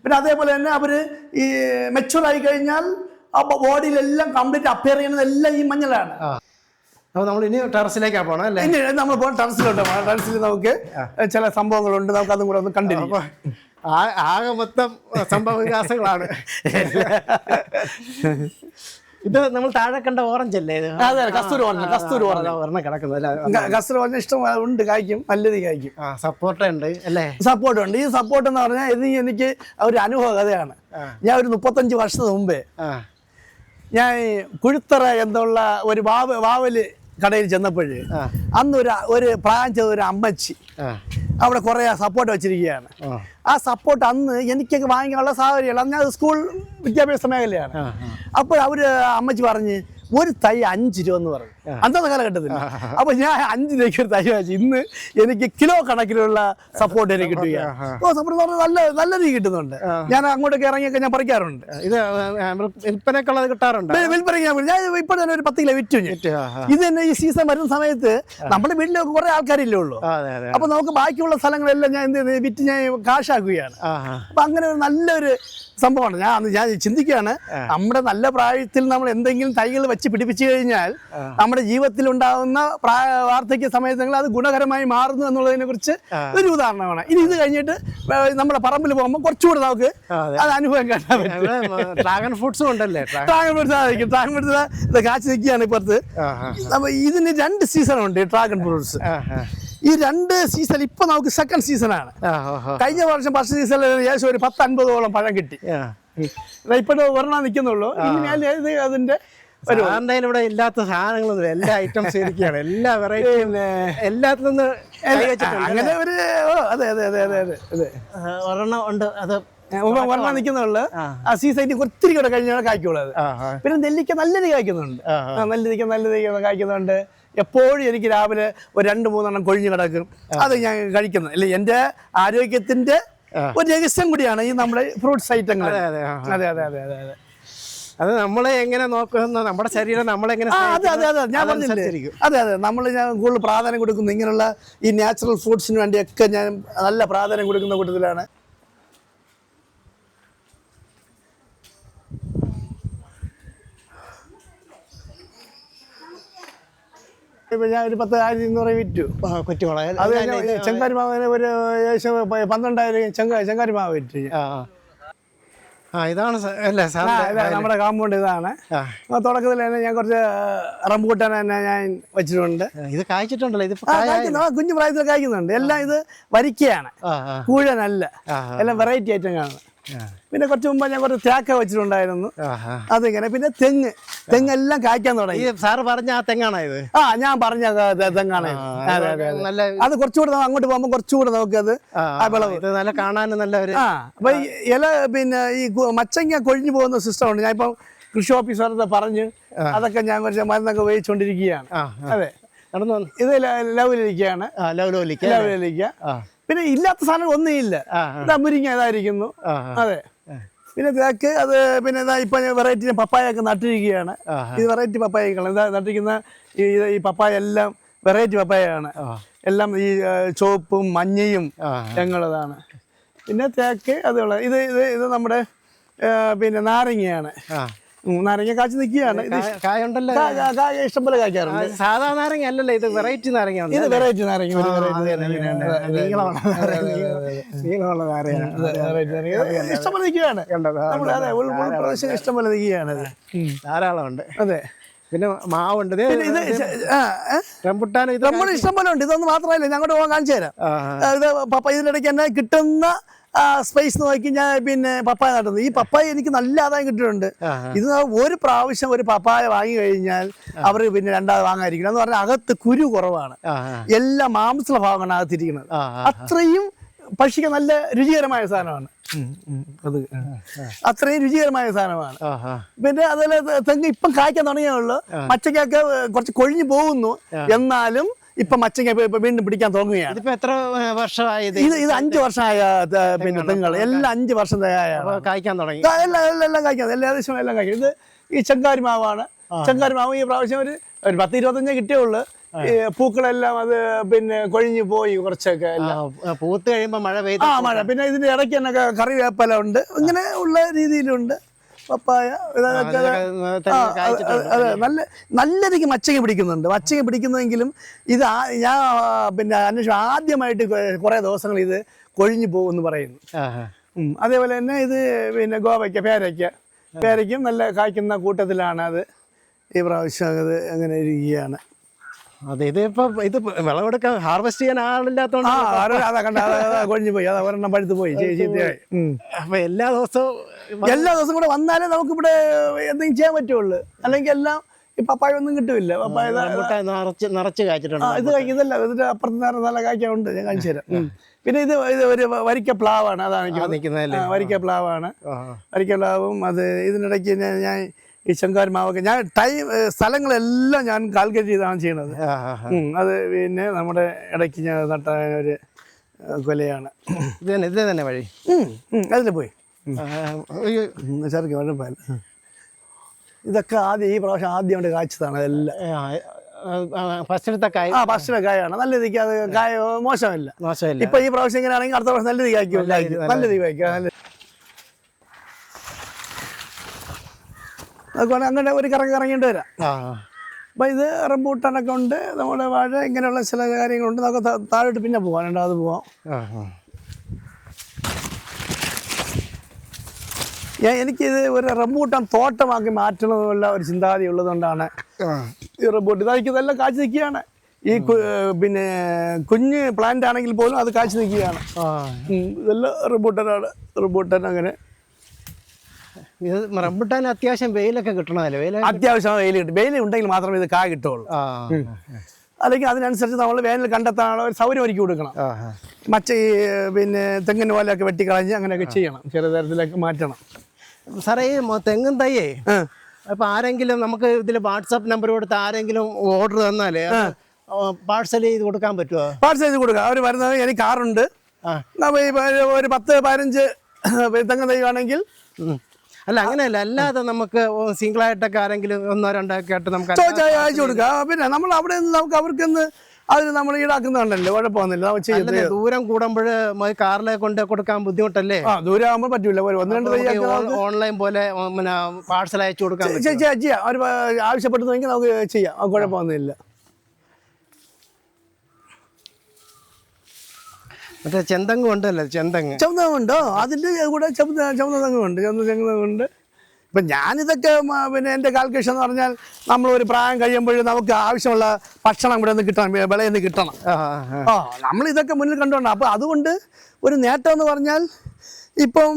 പിന്നെ അതേപോലെ തന്നെ അവര് ഈ മെച്ചൂർ ആയി കഴിഞ്ഞാൽ ബോഡിയിലെല്ലാം കംപ്ലീറ്റ് അപ്പിയർ ചെയ്യുന്നതെല്ലാം ഈ മഞ്ഞളാണ്. അപ്പൊ നമ്മൾ ഇനി ടെറസിലേക്കാ പോകണം അല്ലേ? ഇനി നമ്മൾ പോകണം ടെറസിലോട്ട്. ടെറസിൽ നമുക്ക് ചില സംഭവങ്ങളുണ്ട്, നമുക്ക് അതും കൂടെ ഒന്ന് കണ്ടിരിക്കാം. ആകെ മൊത്തം സംഭവ വികാസങ്ങളാണ്. ഇത് നമ്മൾ താഴെ കണ്ട ഓറഞ്ച് അല്ലേ? അതെ, കസ്തൂരി ഓറഞ്ച് കിടക്കുന്നത്. കസ്തൂരി ഓറഞ്ച് ഇഷ്ടം ഉണ്ട്, കായ്ക്കും, നല്ല കായ്ക്കും. സപ്പോർട്ട് ഉണ്ട് അല്ലേ? സപ്പോർട്ട് ഉണ്ട്. ഈ സപ്പോർട്ട് എന്ന് പറഞ്ഞാൽ ഇത് എനിക്ക് ഒരു അനുഭവ കഥയാണ്. ഞാൻ ഒരു 35 വർഷത്തിന് മുമ്പേ ഞാൻ കുഴുത്തറ എന്നുള്ള ഒരു വാവല് കടയിൽ ചെന്നപ്പോഴ് അന്ന് ഒരു പ്രായം ചെയ്ത ഒരു അമ്മച്ചി അവിടെ കുറെ സപ്പോർട്ട് വെച്ചിരിക്കുകയാണ്. ആ സപ്പോർട്ട് അന്ന് എനിക്കൊക്കെ വാങ്ങിക്കാനുള്ള സാഹചര്യമാണ്. അന്ന് അത് സ്കൂൾ വിദ്യാഭ്യാസ മേഖലയാണ്. അപ്പോൾ അവര് അമ്മച്ചി പറഞ്ഞ് ഒരു തൈ 5 രൂപ എന്ന് പറഞ്ഞു അന്നത്തെ കാലഘട്ടത്തിൽ. അപ്പൊ ഞാൻ 5 രൂപയ്ക്ക് ഒരു തൈ വാങ്ങിച്ചു. ഇന്ന് എനിക്ക് കിലോ കണക്കിലുള്ള സപ്പോർട്ട് എനിക്ക് കിട്ടുകയാണ്. സപ്പോർട്ട് നല്ല രീതി കിട്ടുന്നുണ്ട്. ഞാൻ അങ്ങോട്ടൊക്കെ ഇറങ്ങിയൊക്കെ ഞാൻ പറിക്കാറുണ്ട്. ഇത് വിൽപ്പനക്കുള്ളത് കിട്ടാറുണ്ട്. വിൽപ്പനയ്ക്ക് ഞാൻ ഇപ്പോൾ തന്നെ ഒരു 10 കിലോ വിറ്റു. ഇത് തന്നെ ഈ സീസൺ വരുന്ന സമയത്ത് നമ്മുടെ വീട്ടിലൊക്കെ കുറെ ആൾക്കാരില്ലേ ഉള്ളൂ. അപ്പൊ നമുക്ക് ബാക്കിയുള്ള സ്ഥലങ്ങളെല്ലാം ഞാൻ എന്ത് വിറ്റ് ഞാൻ കാശാക്കുകയാണ്. അപ്പൊ അങ്ങനെ ഒരു നല്ലൊരു സംഭവമാണ്. ഞാൻ ചിന്തിക്കുകയാണ്, നമ്മുടെ നല്ല പ്രായത്തിൽ നമ്മൾ എന്തെങ്കിലും തൈകൾ വെച്ച് പിടിപ്പിച്ചു കഴിഞ്ഞാൽ നമ്മുടെ ജീവിതത്തിൽ ഉണ്ടാകുന്ന വാർദ്ധക്യ സമയത്ത് അത് ഗുണകരമായി മാറുന്നു എന്നുള്ളതിനെ കുറിച്ച് ഒരു ഉദാഹരണമാണ്. ഇനി ഇത് കഴിഞ്ഞിട്ട് നമ്മുടെ പറമ്പിൽ പോകുമ്പോൾ കുറച്ചുകൂടെ നമുക്ക് അത് അനുഭവം കാണാൻ പറ്റും. ഡ്രാഗൺ ഫ്രൂട്ട്സും ഉണ്ടല്ലേ? ഡ്രാഗൺ ഫ്രൂട്ട്സ് ആയിരിക്കും. ഡ്രാഗൺ ഫ്രൂട്ട്സ് കാച്ചു നിൽക്കുകയാണ് ഇപ്പുറത്ത്. അപ്പൊ ഇതിന് 2 സീസണുണ്ട് ഡ്രാഗൺ ഫ്രൂട്ട്സ്. ഈ 2 സീസൺ ഇപ്പൊ നമുക്ക് സെക്കൻഡ് സീസണാണ്. കഴിഞ്ഞ വർഷം ഫസ്റ്റ് സീസണിൽ ഏകദേശം ഒരു 10-50ഓളം പഴം കിട്ടി. ഇപ്പോഴും ഒരെണ്ണം നിൽക്കുന്നുള്ളൂ. ഇനി അതിന്റെ ഇവിടെ ഇല്ലാത്ത സാധനങ്ങളൊന്നും, എല്ലാ ഐറ്റംസ് ഇരിക്കുകയാണ്, എല്ലാ വെറൈറ്റിയും എല്ലാത്തിൽ നിന്ന് അങ്ങനെ ഒരു ഒരെണ്ണം ഉണ്ട്. അത് ഒരെണ്ണം നിൽക്കുന്നുള്ളു. ആ സീസൺ ഒത്തിരി കൂടെ കഴിഞ്ഞാൽ കായ്ക്കുള്ളത്. പിന്നെ നെല്ലിക്ക നല്ല രീതി കായ്ക്കുന്നുണ്ട്. നല്ല രീതി കായ്ക്കുന്നുണ്ട്. എപ്പോഴും എനിക്ക് രാവിലെ ഒരു 2-3 കൊഴിഞ്ഞു കിടക്കും. അത് ഞാൻ കഴിക്കുന്നത് അല്ലെ, എൻ്റെ ആരോഗ്യത്തിന്റെ ഒരു രഹസ്യം കൂടിയാണ് ഈ നമ്മുടെ ഫ്രൂട്ട്സ് ഐറ്റങ്ങൾ. അതെ. അത് നമ്മളെ എങ്ങനെ നോക്കുന്ന, നമ്മുടെ ശരീരം നമ്മളെങ്ങനെ ഞാൻ പറഞ്ഞില്ലേ. അതെ ഞാൻ കൂടുതൽ പ്രാധാന്യം കൊടുക്കുന്നു ഇങ്ങനെയുള്ള ഈ നാച്ചുറൽ ഫ്രൂട്ട്സിന് വേണ്ടിയൊക്കെ ഞാൻ നല്ല പ്രാധാന്യം കൊടുക്കുന്ന കൂട്ടത്തിലാണ്. ഇപ്പൊ ഞാൻ ഒരു 10,200 വിറ്റു. കുറ്റിമുളക് അത് ചെങ്കാരി മാവിന് ഒരു ഏകദേശം 12,000 ചെങ്കാരി മാവ് വിറ്റു. ഇതാണ് അല്ലേ സാർ? നമ്മുടെ കാമ്പൗണ്ട് ഇതാണ്. തുടക്കത്തിൽ തന്നെ ഞാൻ കുറച്ച് റംബൂട്ടാൻ തന്നെ ഞാൻ വെച്ചിട്ടുണ്ട്. ഇത് കായ്ച്ചിട്ടുണ്ടല്ലോ, ഇത് കുഞ്ഞു പ്രായത്തിൽ കായ്ക്കുന്നുണ്ട്. എല്ലാം ഇത് വരിക്കയാണ്, കൂഴനല്ല, എല്ലാം വെറൈറ്റി ഐറ്റങ്ങളാണ്. പിന്നെ കുറച്ച് മുമ്പ് ഞാൻ കുറച്ച് തേക്ക വെച്ചിട്ടുണ്ടായിരുന്നു, അതിങ്ങനെ. പിന്നെ തെങ്ങെല്ലാം കായ്ക്കാൻ തുടങ്ങി. സാറ് പറഞ്ഞ ആ തെങ്ങാണോ ഇത്? ഞാൻ പറഞ്ഞ തെങ്ങാണ്. അത് കുറച്ചുകൂടെ അങ്ങോട്ട് പോകുമ്പോൾ കുറച്ചുകൂടെ നമുക്കത് നല്ല കാണാനും നല്ല ഒരു. അപ്പൊ ഇല പിന്നെ ഈ മച്ചങ്ങ കൊഴിഞ്ഞു പോകുന്ന സിസ്റ്റം ഉണ്ട്. ഞാൻ ഇപ്പം കൃഷി ഓഫീസറത്തെ പറഞ്ഞ് അതൊക്കെ ഞാൻ കുറച്ച് മരുന്നൊക്കെ ഉപയോഗിച്ചുകൊണ്ടിരിക്കുകയാണ്. അതെ, ഇത് ലവലിരിക്കുകയാണ്. ലവലിരിക്കുക. പിന്നെ ഇല്ലാത്ത സാധനം ഒന്നുമില്ല. മുരിങ്ങ ഇതായിരിക്കുന്നു. അതെ, പിന്നെ തേക്ക് അത്. പിന്നെ ഇപ്പൊ വെറൈറ്റി പപ്പായൊക്കെ നട്ടിരിക്കുകയാണ്. ഇത് വെറൈറ്റി പപ്പായകളാണ് നട്ടിരിക്കുന്ന. ഈ പപ്പായ എല്ലാം വെറൈറ്റി പപ്പായാണ്. എല്ലാം ഈ ചുവപ്പും മഞ്ഞയും ഞങ്ങളതാണ്. പിന്നെ തേക്ക് അതുള്ള ഇത് നമ്മുടെ പിന്നെ നാരങ്ങയാണ്. നാരങ്ങ കാച്ചു നിൽക്കുകയാണ്. കായ ഇഷ്ടംപോലെ കായ്ക്കാറുണ്ട്. സാധാ നാരങ്ങ അല്ലല്ലോ, ഇത് വെറൈറ്റി നാരങ്ങ. ഇത് വെറൈറ്റി നാരങ്ങ, ഇഷ്ടംപോലെ നിൽക്കുകയാണ്. ഉൾപ്രദേശം ഇഷ്ടംപോലെ നിൽക്കുകയാണ്. ധാരാളം ഉണ്ട്. അതെ, പിന്നെ മാവുണ്ട്. റംബുട്ടാൻ ഇഷ്ടം പോലെ ഉണ്ട്. ഇതൊന്നും മാത്രമല്ല, ഞങ്ങളുടെ പോകാൻ കാണിച്ചു തരാം. ഇത് പപ്പായ ഇതിനിടയ്ക്ക് തന്നെ കിട്ടുന്ന സ്പേസ് നോക്കി ഞാൻ പിന്നെ പപ്പായ നട്ടുന്നത്. ഈ പപ്പായ എനിക്ക് നല്ല ആദായം കിട്ടിയിട്ടുണ്ട്. ഇത് ഒരു പ്രാവശ്യം ഒരു പപ്പായ വാങ്ങി കഴിഞ്ഞാൽ അവർ പിന്നെ രണ്ടാമത് വാങ്ങാതിരിക്കണം എന്ന് പറഞ്ഞാൽ അകത്ത് കുരു കുറവാണ്. എല്ലാ മാംസള ഭാഗമാണ് അകത്തിരിക്കുന്നത്. അത്രയും ഭക്ഷിക്കാൻ നല്ല രുചികരമായ സാധനമാണ്. അത്രയും രുചികരമായ സാധനമാണ്. പിന്നെ അതുപോലെ തെങ്ങ് ഇപ്പം കായ്ക്കാൻ തുടങ്ങിയുള്ളൂ. മച്ചക്കൊക്കെ കുറച്ച് കൊഴിഞ്ഞു പോകുന്നു, എന്നാലും ഇപ്പൊ മച്ചങ്ങ വീണ്ടും പിടിക്കാൻ തുടങ്ങുകയാണ്. ഇതിപ്പോ എത്ര വർഷമായി? ഇത് 5 വർഷമായ പിന്നെ തെങ്ങുകൾ എല്ലാം 5 വർഷം കായ്ക്കാൻ തുടങ്ങി. എല്ലാം കായ്ക്കാൻ ഏകദേശം എല്ലാം കായ്ക്കും. ഇത് ഈ ചെങ്കാരി മാവാണ്. ചെങ്കാരി മാവ് ഈ പ്രാവശ്യം ഒരു 10-25 കിട്ടിയുള്ളൂ. പൂക്കളെല്ലാം അത് പിന്നെ കൊഴിഞ്ഞു പോയി കുറച്ചൊക്കെ. പൂത്ത് കഴിയുമ്പോ മഴ പെയ്ത് മഴ. പിന്നെ ഇതിന്റെ ഇടയ്ക്ക് തന്നെ കറിവേപ്പല ഉണ്ട്. ഇങ്ങനെ ഉള്ള രീതിയിലുണ്ട് പപ്പായ. അതെ, നല്ല രീതിക്ക് മച്ചങ്ങ പിടിക്കുന്നുണ്ട്. മച്ചങ്ങ പിടിക്കുന്നെങ്കിലും ഇത് ഞാൻ പിന്നെ അന്വേഷിച്ചു ആദ്യമായിട്ട് കുറേ ദിവസങ്ങൾ ഇത് കൊഴിഞ്ഞു പോകുമെന്ന് പറയുന്നു. അതേപോലെ തന്നെ ഇത് പിന്നെ ഗോവയ്ക്ക, പേരയ്ക്കും നല്ല കായ്ക്കുന്ന കൂട്ടത്തിലാണ്. അത് ഈ പ്രാവശ്യം അത് അങ്ങനെ ഇരിക്കുകയാണ്. അതെ, ഇതിപ്പോ ഇത് വിളവെടുക്കാൻ ഹാർവെസ്റ്റ് ചെയ്യാൻ ആളില്ലാത്തോണ്ട് കൊഴിഞ്ഞു പോയി. അത് ഒരെണ്ണം പഴുത്ത് പോയി. അപ്പൊ എല്ലാ ദിവസവും കൂടെ വന്നാലേ നമുക്കിവിടെ എന്തെങ്കിലും ചെയ്യാൻ പറ്റുള്ളൂ. അല്ലെങ്കിൽ എല്ലാം ഈ പപ്പായ ഒന്നും കിട്ടുമില്ല. പപ്പായ നിറച്ച് കായ്ച്ചിട്ടുണ്ട്. ഇതല്ല, ഇതിന്റെ അപ്പുറത്ത് നല്ല കായ്ക്കുണ്ട്. ഞാൻ കാണിച്ചു തരാം. പിന്നെ ഇത് ഒരു വരിക്ക പ്ലാവാണ്. അതാണ് വരിക്ക പ്ലാവാണ്. വരിക്ക പ്ലാവും. അത് ഇതിനിടയ്ക്ക് ഞാൻ ഈ ചെങ്കാരി മാവൊക്കെ ഞാൻ സ്ഥലങ്ങളെല്ലാം ഞാൻ കാൽക്കുലേറ്റ് ചെയ്താണ് ചെയ്യണത്. അത് പിന്നെ നമ്മുടെ ഇടയ്ക്ക് ഞാൻ നട്ട ഒരു കൊലയാണ്. ഇത് തന്നെ വഴി. അതിൽ പോയി ചെറുക്ക് കുഴപ്പമില്ല. ഇതൊക്കെ ഈ പ്രാവശ്യം ആദ്യമായിട്ട് കായ്ച്ചതാണ്. അതെല്ലാം ഫസ്റ്റത്തെ കായാണ്. നല്ല രീതിക്ക് അത് കായ മോശമില്ല. ഇപ്പൊ ഈ പ്രാവശ്യം ഇങ്ങനെയാണെങ്കിൽ അടുത്ത പ്രാവശ്യം നല്ല രീതി കായ്ക്കും. നല്ല രീതി കായ്ക്കും. അതുകൊണ്ട് അങ്ങനെ ഒരു കറങ്ങിയിട്ട് വരാം. അപ്പം ഇത് റംബൂട്ടാനൊക്കെ ഉണ്ട്, നമ്മുടെ വാഴ, ഇങ്ങനെയുള്ള ചില കാര്യങ്ങളുണ്ട്. നമുക്ക് താഴോട്ട് പിന്നെ പോവാം, രണ്ടാമത് പോവാം. എനിക്കിത് ഒരു റംബൂട്ടാൻ തോട്ടമാക്കി മാറ്റണമെന്നുള്ള ഒരു ചിന്താഗതി ഉള്ളതുകൊണ്ടാണ് ഈ റംബൂട്ടാൻ. ഇതായിരിക്കും ഇതെല്ലാം കാഴ്ച നിൽക്കുകയാണ്. ഈ പിന്നെ കുഞ്ഞ് പ്ലാന്റ് ആണെങ്കിൽ പോലും അത് കാഴ്ച നിൽക്കുകയാണ്. ഇതെല്ലാം റംബൂട്ടാനാണ്. റംബൂട്ടാൻ അങ്ങനെ റംബൂട്ടാൻ അത്യാവശ്യം വെയിലൊക്കെ കിട്ടണമല്ലോ. അത്യാവശ്യം വെയിൽ കിട്ടും. വെയിൽ ഉണ്ടെങ്കിൽ മാത്രമേ ഇത് കായ കിട്ടുള്ളൂ. അല്ലെങ്കിൽ അതിനനുസരിച്ച് നമ്മൾ വേനൽ കണ്ടെത്താനുള്ള ഒരു സൗകര്യം ഒരുക്കി കൊടുക്കണം. ഈ പിന്നെ തെങ്ങിന് പോലെയൊക്കെ വെട്ടിക്കളഞ്ഞ് അങ്ങനെയൊക്കെ ചെയ്യണം. ചെറിയ തരത്തിലൊക്കെ മാറ്റണം. സാറേ, ഈ തെങ്ങും തയ്യേ അപ്പൊ ആരെങ്കിലും നമുക്ക് ഇതിൽ വാട്സാപ്പ് നമ്പർ കൊടുത്ത് ആരെങ്കിലും ഓർഡർ തന്നാലേ പാഴ്സൽ ചെയ്ത് കൊടുക്കാൻ പറ്റുമോ? പാഴ്സൽ ചെയ്ത് കൊടുക്കാം. അവർ വരുന്നത് എനിക്ക് കാറുണ്ട്. ഒരു 10-15 തെങ്ങ് തയ്യുവാണെങ്കിൽ. അല്ല, അങ്ങനെയല്ല, അല്ലാതെ നമുക്ക് സിംഗിളായിട്ടൊക്കെ ആരെങ്കിലും 1-2 ഒക്കെ ആയിട്ട് നമുക്ക് അയച്ചു കൊടുക്കാം. പിന്നെ നമ്മൾ അവിടെ നിന്ന് നമുക്ക് അവർക്കൊന്ന് അതിന് നമ്മൾ ഈടാക്കുന്നുണ്ടല്ലോ, കുഴപ്പമൊന്നുമില്ല. ദൂരം കൂടുമ്പോൾ കാറിലെ കൊണ്ട് കൊടുക്കാൻ ബുദ്ധിമുട്ടല്ലേ? ദൂരം ആകുമ്പോൾ പറ്റൂല. 1-2 ഓൺലൈൻ പോലെ പാഴ്സൽ അയച്ചു കൊടുക്കാൻ ചെയ്യാം. അവർ ആവശ്യപ്പെടുന്നെങ്കിൽ നമുക്ക് ചെയ്യാം. കുഴപ്പമൊന്നുമില്ല. മറ്റേ ചെന്തങ്ങ് ഉണ്ടല്ലോ, ചെന്തങ്ങ്. ചുമന്നുണ്ടോ? അതിൻ്റെ കൂടെ ചുമന്ന തെങ്ങുണ്ട്, ചുമന്ന തെങ്ങുണ്ട്. ഇപ്പം ഞാനിതൊക്കെ പിന്നെ എൻ്റെ കാൽക്കുലേഷൻ എന്ന് പറഞ്ഞാൽ നമ്മളൊരു പ്രായം കഴിയുമ്പോഴും നമുക്ക് ആവശ്യമുള്ള ഭക്ഷണം ഇവിടെ നിന്ന് കിട്ടണം, വിളയിൽ നിന്ന് കിട്ടണം. നമ്മളിതൊക്കെ മുന്നിൽ കണ്ടുകൊണ്ടാണ്. അപ്പോൾ അതുകൊണ്ട് ഒരു നേട്ടം എന്ന് പറഞ്ഞാൽ ഇപ്പം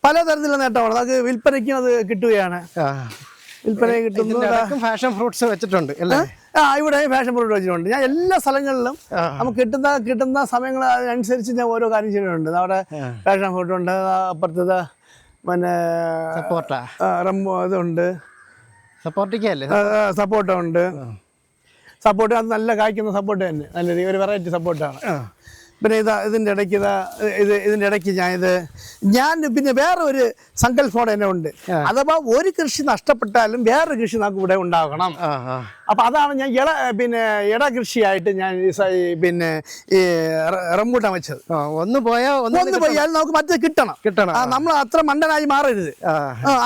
പലതരത്തിലുള്ള നേട്ടമാണ്. നമുക്ക് വിൽപ്പനയ്ക്കും അത് കിട്ടുകയാണ്. വിൽപ്പന കിട്ടുന്നു. ഫാഷൻ ഫ്രൂട്ട്സ് വെച്ചിട്ടുണ്ട് അല്ലേ? ഇവിടെ ഫാഷൻ ഫ്രൂട്ട് വെച്ചിട്ടുണ്ട്. ഞാൻ എല്ലാ സ്ഥലങ്ങളിലും നമുക്ക് കിട്ടുന്ന സമയങ്ങൾ അതിനനുസരിച്ച് ഞാൻ ഓരോ കാര്യം ചെയ്യുന്നുണ്ട്. അവിടെ ഫാഷൻ ഫ്രൂട്ട് ഉണ്ട്, അപ്പുറത്തത് പിന്നെ ഇതുണ്ട്, സപ്പോർട്ട ഉണ്ട്. സപ്പോർട്ട് അത് നല്ല കായ്ക്കുന്ന സപ്പോർട്ട് തന്നെ, നല്ല ഒരു വെറൈറ്റി സപ്പോർട്ടാണ്. പിന്നെ ഇതിൻ്റെ ഇടയ്ക്ക് ഞാൻ പിന്നെ വേറെ ഒരു സങ്കല്പം തന്നെ ഉണ്ട്. അഥവാ ഒരു കൃഷി നഷ്ടപ്പെട്ടാലും വേറൊരു കൃഷി നമുക്ക് ഇവിടെ ഉണ്ടാകണം. അപ്പം അതാണ് ഞാൻ ഇട കൃഷിയായിട്ട് ഞാൻ പിന്നെ ഈ റംബൂട്ടാൻ വെച്ചത്. ഒന്ന് പോയാൽ നമുക്ക് മറ്റേ കിട്ടണം. നമ്മൾ അത്ര മണ്ടനായി മാറരുത്,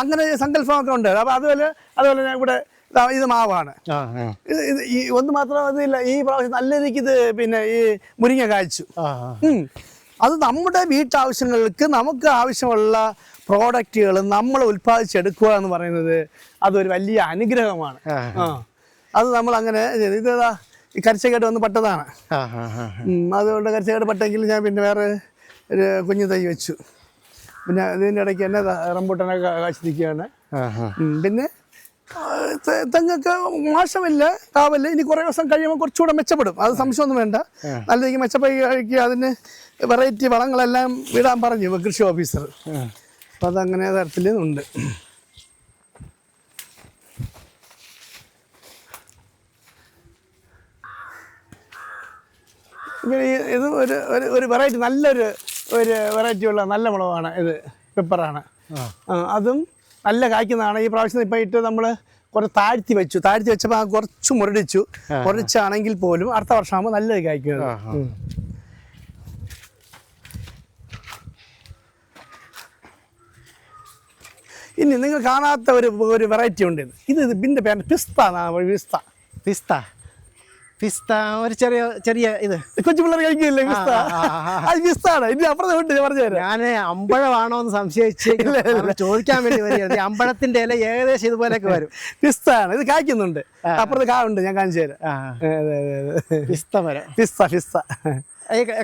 അങ്ങനെ സങ്കല്പമൊക്കെ ഉണ്ട്. അപ്പം അതുപോലെ ഞാൻ ഇവിടെ ഇത് മാവാണ്. ഈ ഒന്ന് മാത്രം അതില്ല, ഈ പ്രാവശ്യം നല്ല രീതിക്ക് ഇത് പിന്നെ ഈ മുരിങ്ങ കായ്ച്ചു. അത് നമ്മുടെ വീട്ടാവശ്യങ്ങൾക്ക് നമുക്ക് ആവശ്യമുള്ള പ്രോഡക്റ്റുകൾ നമ്മൾ ഉൽപ്പാദിച്ചെടുക്കുക എന്ന് പറയുന്നത് അതൊരു വലിയ അനുഗ്രഹമാണ്. അത് നമ്മൾ അങ്ങനെ ഇതാ ഈ കരിച്ചക്കേട് വന്ന് പെട്ടതാണ്. അതുകൊണ്ട് കരിച്ചക്കേട് പെട്ടെങ്കിൽ ഞാൻ പിന്നെ വേറെ ഒരു കുഞ്ഞു തൈ വെച്ചു. പിന്നെ ഇതിൻ്റെ ഇടയ്ക്ക് തന്നെ റംബൂട്ടാനൊക്കെ കാഴ്ചിരിക്കുകയാണ്. പിന്നെ തെങ്ങൊക്കെ മോശമില്ല, കാവല്ല. ഇനി കുറേ ദിവസം കഴിയുമ്പോൾ കുറച്ചുകൂടെ മെച്ചപ്പെടും, അത് സംശയമൊന്നും വേണ്ട. നല്ല രീതിക്ക് മെച്ചപ്പെടുക. അതിന് വെറൈറ്റി വളങ്ങളെല്ലാം വിടാൻ പറഞ്ഞു കൃഷി ഓഫീസർ. അപ്പം അതങ്ങനെ തരത്തിൽ ഉണ്ട്. ഇത് ഒരു വെറൈറ്റി നല്ലൊരു വെറൈറ്റിയുള്ള നല്ല മുളകാണ് ഇത്, പെപ്പറാണ്. അതും നല്ല കായ്ക്കുന്നതാണ്. ഈ പ്രാവശ്യം ഇപ്പം ഇട്ട് നമ്മൾ കുറച്ച് താഴ്ത്തി വെച്ചപ്പോൾ കുറച്ച് മുരടിച്ചാണെങ്കിൽ പോലും അടുത്ത വർഷമാകുമ്പോൾ നല്ലത് കായ്ക്കുന്നത്. ഇനി നിങ്ങൾ കാണാത്ത ഒരു വെറൈറ്റി ഉണ്ട്. ഇതിൻ്റെ പേര് പിസ്ത. ഒരു ചെറിയ ഇത് കൊച്ചു പിള്ളേർ കഴിക്കില്ലേ പിസ്ത? അത് പിസ്താണ്. ഇനി അപ്പുറത്ത് ഞാൻ പറഞ്ഞു തരാം. ഞാൻ അമ്പഴമാണോ എന്ന് സംശയിച്ച് ചോദിക്കാൻ വേണ്ടി വരികയാണ്. അമ്പഴത്തിന്റെ ഇല ഏകദേശം ഇതുപോലെയൊക്കെ വരും. പിസ്താണ്. ഇത് കായ്ക്കുന്നുണ്ട്, അപ്പുറത്ത് കായുണ്ട്, ഞാൻ കാണിച്ചു തരാം. പിസ്ത മരം. പിസ്ത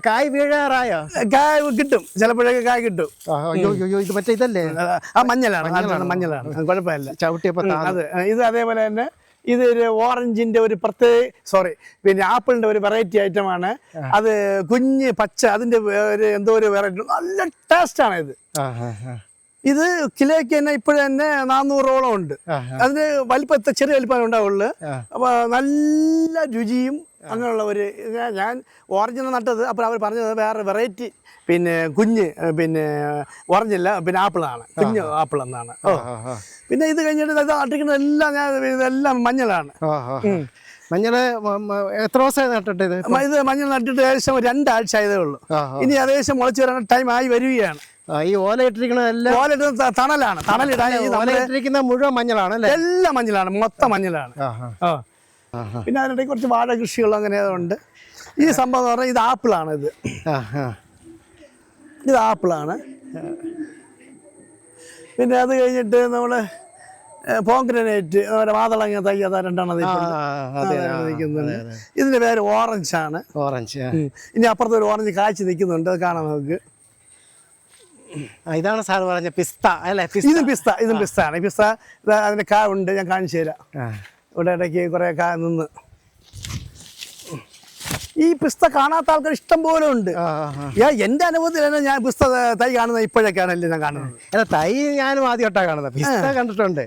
കായ് വീഴാറായോ? കായ് കിട്ടും, ചിലപ്പോഴൊക്കെ കായ് കിട്ടും. ഇത് മറ്റേ ഇതല്ലേ? മഞ്ഞളാണ്, കുഴപ്പമില്ല. ചവിട്ടിയപ്പോ അത് ഇത് അതേപോലെ തന്നെ ഇതൊരു ഓറഞ്ചിന്റെ ഒരു പിന്നെ ആപ്പിളിന്റെ ഒരു വെറൈറ്റി ഐറ്റമാണ്. അത് കുഞ്ഞ് പച്ച, അതിന്റെ എന്തോ ഒരു വെറൈറ്റി, നല്ല ടേസ്റ്റാണ് ഇത്. ഇത് കിലോയ്ക്ക് തന്നെ ഇപ്പോഴന്നെ 400ഓളം ഉണ്ട്. അതിന് ചെറിയ വലിപ്പം ഉണ്ടാവുള്ളൂ. അപ്പൊ നല്ല രുചിയും അങ്ങനെയുള്ള ഞാൻ ഓറഞ്ചിനെ നട്ടത്. അപ്പോൾ അവർ പറഞ്ഞത് വേറെ വെറൈറ്റി പിന്നെ കുഞ്ഞ് പിന്നെ ഓറഞ്ചല്ല, പിന്നെ ആപ്പിളാണ്, കുഞ്ഞ് ആപ്പിൾ എന്നാണ്. പിന്നെ ഇത് കഴിഞ്ഞിട്ട് ഇത് നട്ടിരിക്കുന്നത് ഇതെല്ലാം മഞ്ഞളാണ്. മഞ്ഞള് എത്ര ദിവസമായി നട്ടിട്ട്? ഇത് മഞ്ഞൾ നട്ടിട്ട് ഏകദേശം 2 ആഴ്ച ആയതേ ഉള്ളൂ. ഇനി ഏകദേശം മുളച്ചു വരാൻ ടൈം ആയി വരികയാണ്. ഈ ഓലയിട്ടിരിക്കുന്ന തണലിടാൻ മുഴുവൻ മഞ്ഞളാണ് അല്ലേ? എല്ലാം മഞ്ഞളാണ്, മൊത്തം മഞ്ഞളാണ്. പിന്നെ അതിനിടയ്ക്ക് കുറച്ച് വാഴ കൃഷികൾ അങ്ങനെ ഉണ്ട്. ഈ സംഭവം എന്ന് പറഞ്ഞാൽ ഇത് ആപ്പിളാണ്. ഇത് ആപ്പിളാണ്. പിന്നെ അത് കഴിഞ്ഞിട്ട് നമ്മള് പോംഗ്രനേറ്റ്, മാതളങ്ങ തൈ, അതാ 2 നിൽക്കുന്നുണ്ട്. ഇതിന്റെ പേര് ഓറഞ്ചാണ്. ഇനി അപ്പുറത്ത് ഒരു ഓറഞ്ച് കാഴ്ച നിൽക്കുന്നുണ്ട്, അത് കാണാം നമുക്ക്. ഇതാണ് സാർ പറഞ്ഞ പിസ്ത അല്ലേ? ഇതും പിസ്തയാണ്. പിസ്ത അതിന്റെ കാ ഉണ്ട്, ഞാൻ കാണിച്ചു തരാം. ഇവിടെ ഇടയ്ക്ക് കുറെ കാ നിന്ന്. ഈ പിസ്ത കാണാത്ത ആൾക്കാർ ഇഷ്ടം പോലെ ഉണ്ട്. എന്റെ അനുഭവത്തിൽ ഞാൻ പിസ്ത തൈ കാണുന്നത് ഇപ്പോഴൊക്കെയാണല്ലേ ഞാൻ കാണുന്നത്. തൈ ഞാനും ആദ്യമായിട്ടാണ് കാണുന്നത്. പിസ്ത കണ്ടിട്ടുണ്ട്.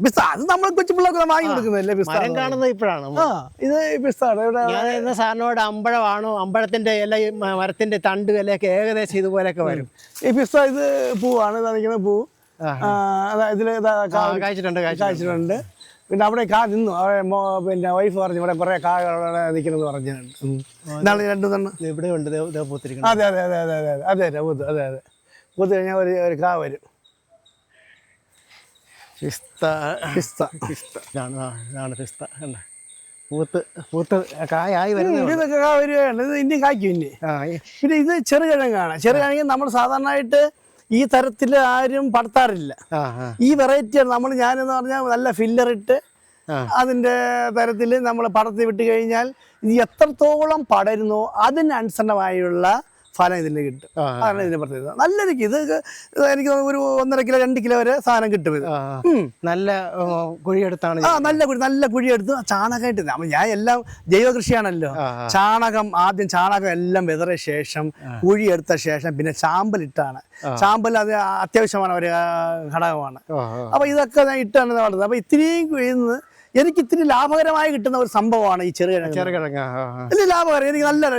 പിസ്ത അത് നമ്മൾ കൊച്ചു പിള്ളേർക്ക് വാങ്ങി കൊടുക്കുന്നതല്ലേ പിസ്ത കാണുന്നത് ഇപ്പോഴാണ്. ഇത് പിസ്ത. സാറിനോട് അമ്പഴമാണോ, അമ്പഴത്തിന്റെ ഇല, മരത്തിന്റെ തണ്ട് ഇലയൊക്കെ ഏകദേശം ഇതുപോലെയൊക്കെ വരും. ഈ പിസ്ത ഇത് പൂവാണ്, നിൽക്കുന്ന പൂ. ഇതിൽ കായ്ച്ചിട്ടുണ്ട്. പിന്നെ അവിടെ കാ നിന്നു. പിന്നെ വൈഫ് പറഞ്ഞു ഇവിടെ കുറെ കാ നിൽക്കുന്നത് പറഞ്ഞിട്ടുണ്ട്. എന്നാണ് 2 തന്നെ ഇവിടെ ഉണ്ട്. അതെ പൂത്ത് കഴിഞ്ഞാൽ ഒരു കാ വരും. പിസ്ത. ഇതാണ് പിസ്ത. പൂത്ത് കായായി വരുന്നത്. ഇതൊക്കെ വരികയാണ്. ഇത് ഇനി കായ്ക്കും ഇനി. ആ പിന്നെ ഇത് ചെറുകിഴങ്ങാണ്. ചെറുകിഴങ്ങ് നമ്മൾ സാധാരണയായിട്ട് ഈ തരത്തിൽ ആരും പടത്താറില്ല. ഈ വെറൈറ്റിയാണ് ഞാനെന്ന് പറഞ്ഞാൽ നല്ല ഫില്ലറിട്ട് അതിൻ്റെ തരത്തിൽ നമ്മൾ പടർത്തി വിട്ട് കഴിഞ്ഞാൽ ഇത് എത്രത്തോളം പടരുന്നോ അതിനനുസരണമായുള്ള ഫലം ഇതിന് കിട്ടും. അതാണ് ഇതിന്റെ പ്രത്യേകത. നല്ല ഇത് എനിക്ക് ഒരു 1.5 കിലോ 2 കിലോ വരെ സാധനം കിട്ടും. ഇത് നല്ല കുഴിയെടുത്താണ്. നല്ല കുഴിയെടുത്ത് ചാണകമായിട്ട് ഞാൻ എല്ലാം ജൈവ കൃഷിയാണല്ലോ. ആദ്യം ചാണകം എല്ലാം വിതറിയ ശേഷം കുഴിയെടുത്ത ശേഷം പിന്നെ ചാമ്പലിട്ടാണ്. ചാമ്പൽ അത് അത്യാവശ്യമാണ് ഒരു ഘടകമാണ്. അപ്പൊ ഇതൊക്കെ ഞാൻ ഇട്ടാണ് വളർന്നത്. അപ്പൊ ഇത്രയും കുഴിന്ന് എനിക്ക് ഇത്തിരി ലാഭകരമായി കിട്ടുന്ന ഒരു സംഭവമാണ് ഈ ചെറുകിഴങ്ങ്. വലിയ ലാഭകരം.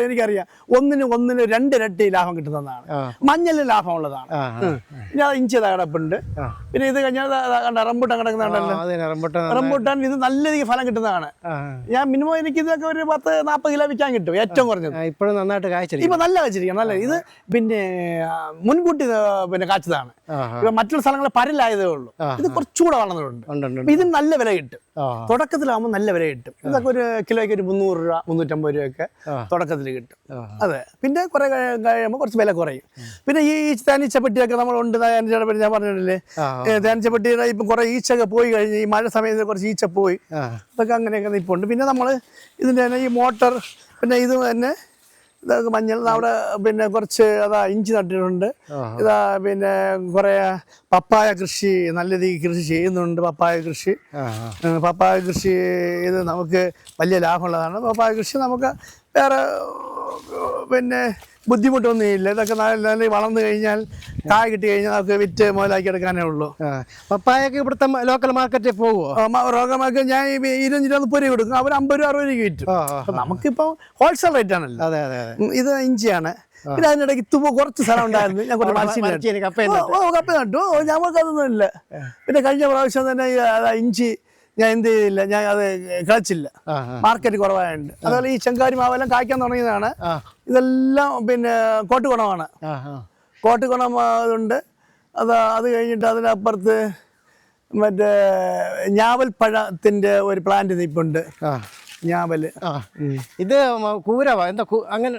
എനിക്കറിയാം. ഒന്നിന് 2 ഇരട്ടി ലാഭം കിട്ടുന്നതാണ്. മഞ്ഞളിന് ലാഭമുള്ളതാണ്. പിന്നെ അത് ഇഞ്ചി കിടപ്പുണ്ട്. പിന്നെ ഇത് കഴിഞ്ഞാൽ റംബൂട്ടാൻ കിടക്കുന്നുണ്ടല്ലോ. റംബൂട്ടാൻ ഇത് നല്ല രീതിയിൽ ഫലം കിട്ടുന്നതാണ്. ഞാൻ മിനിമം എനിക്ക് ഇതൊക്കെ ഒരു 10-40 കിലോ വിൽക്കാൻ കിട്ടും ഏറ്റവും കുറഞ്ഞത്. ഇപ്പോഴും നന്നായിട്ട് കായ്ച്ചിരിക്കും. ഇപ്പൊ നല്ല കായ്ച്ചിരിക്കണം. നല്ല ഇത് പിന്നെ മുൻകൂട്ടി പിന്നെ കാച്ചതാണ്. ഇപ്പൊ മറ്റുള്ള സ്ഥലങ്ങളിൽ പരലായതേ ഉള്ളൂ. ഇത് കുറച്ചുകൂടെ വളർന്നിട്ടുണ്ട്. ഇതിന് നല്ല വില കിട്ടും. തുടക്കത്തിലാവുമ്പോൾ നല്ല വില കിട്ടും. ഇതൊക്കെ ഒരു കിലോയ്ക്ക് ഒരു 300 രൂപ 350 രൂപയൊക്കെ തുടക്കത്തിൽ കിട്ടും. അതെ. പിന്നെ കുറെ കഴിയുമ്പോൾ കുറച്ച് വില കുറയും. പിന്നെ ഈ തേനീച്ചപ്പെട്ടിയൊക്കെ നമ്മളുണ്ട്. തേനീച്ചപ്പെട്ടി ഞാൻ പറഞ്ഞിട്ടില്ലേ, തേനീച്ചപ്പെട്ടിയുടെ ഇപ്പം കുറെ ഈച്ചയൊക്കെ പോയി കഴിഞ്ഞ് ഈ മഴ സമയത്ത് കുറച്ച് ഈച്ച പോയി. അതൊക്കെ അങ്ങനെയൊക്കെ നിൽപ്പുണ്ട്. പിന്നെ നമ്മൾ ഇതിൻ്റെ തന്നെ ഈ മോട്ടർ, പിന്നെ ഇത് തന്നെ ഇതൊക്കെ മഞ്ഞൾ അവിടെ പിന്നെ കുറച്ച് ഇഞ്ചി നട്ടിട്ടുണ്ട്. ഇതാ പിന്നെ കുറെ പപ്പായ കൃഷി നല്ല രീതിയിൽ കൃഷി ചെയ്യുന്നുണ്ട്. പപ്പായ കൃഷി ഇത് നമുക്ക് വലിയ ലാഭമുള്ളതാണ്. പപ്പായ കൃഷി നമുക്ക് വേറെ പിന്നെ ബുദ്ധിമുട്ടൊന്നുമില്ല. ഇതൊക്കെ നല്ല വളർന്നു കഴിഞ്ഞാൽ കായ കിട്ടി കഴിഞ്ഞാൽ നമുക്ക് വിറ്റ് മുതലാക്കി എടുക്കാനേ ഉള്ളൂ. പപ്പായൊക്കെ ഇവിടുത്തെ ലോക്കൽ മാർക്കറ്റിൽ പോകുമോ? റോഗമാർക്ക് ഞാൻ 20-30 രൂപ കൊടുക്കും. അവർ 50 രൂപ 60 രൂപയ്ക്ക് വിറ്റും. അപ്പൊ നമുക്കിപ്പം ഹോൾസെയിൽ റേറ്റ് ആണല്ലോ. അതെ അതെ. ഇത് ഇഞ്ചിയാണ്. പിന്നെ അതിനിടയ്ക്ക് കുറച്ച് സ്ഥലം ഉണ്ടായിരുന്നു. ഞാൻ കുറച്ച് കപ്പ നട്ടു. ഞമ്മക്കതൊന്നും ഇല്ല. പിന്നെ കഴിഞ്ഞ പ്രാവശ്യം തന്നെ ഇഞ്ചി ഞാൻ എന്ത് ചെയ്തില്ല, ഞാൻ അത് കളിച്ചില്ല. മാർക്കറ്റ് കുറവായുണ്ട്. അതുപോലെ ഈ ചെങ്കാരി മാവെല്ലാം കായ്ക്കാൻ തുടങ്ങിയതാണ്. ഇതെല്ലാം പിന്നെ കോട്ടുകുണമാണ്. കോട്ടുകുണം ഉണ്ട്. അത് കഴിഞ്ഞിട്ട് അതിനപ്പുറത്ത് മറ്റേ ഞാവൽ പഴത്തിന്റെ ഒരു പ്ലാന്റ് നിൽപ്പുണ്ട്. ഞാവല്. ഇത് കൂരവ എന്താ അങ്ങനെ?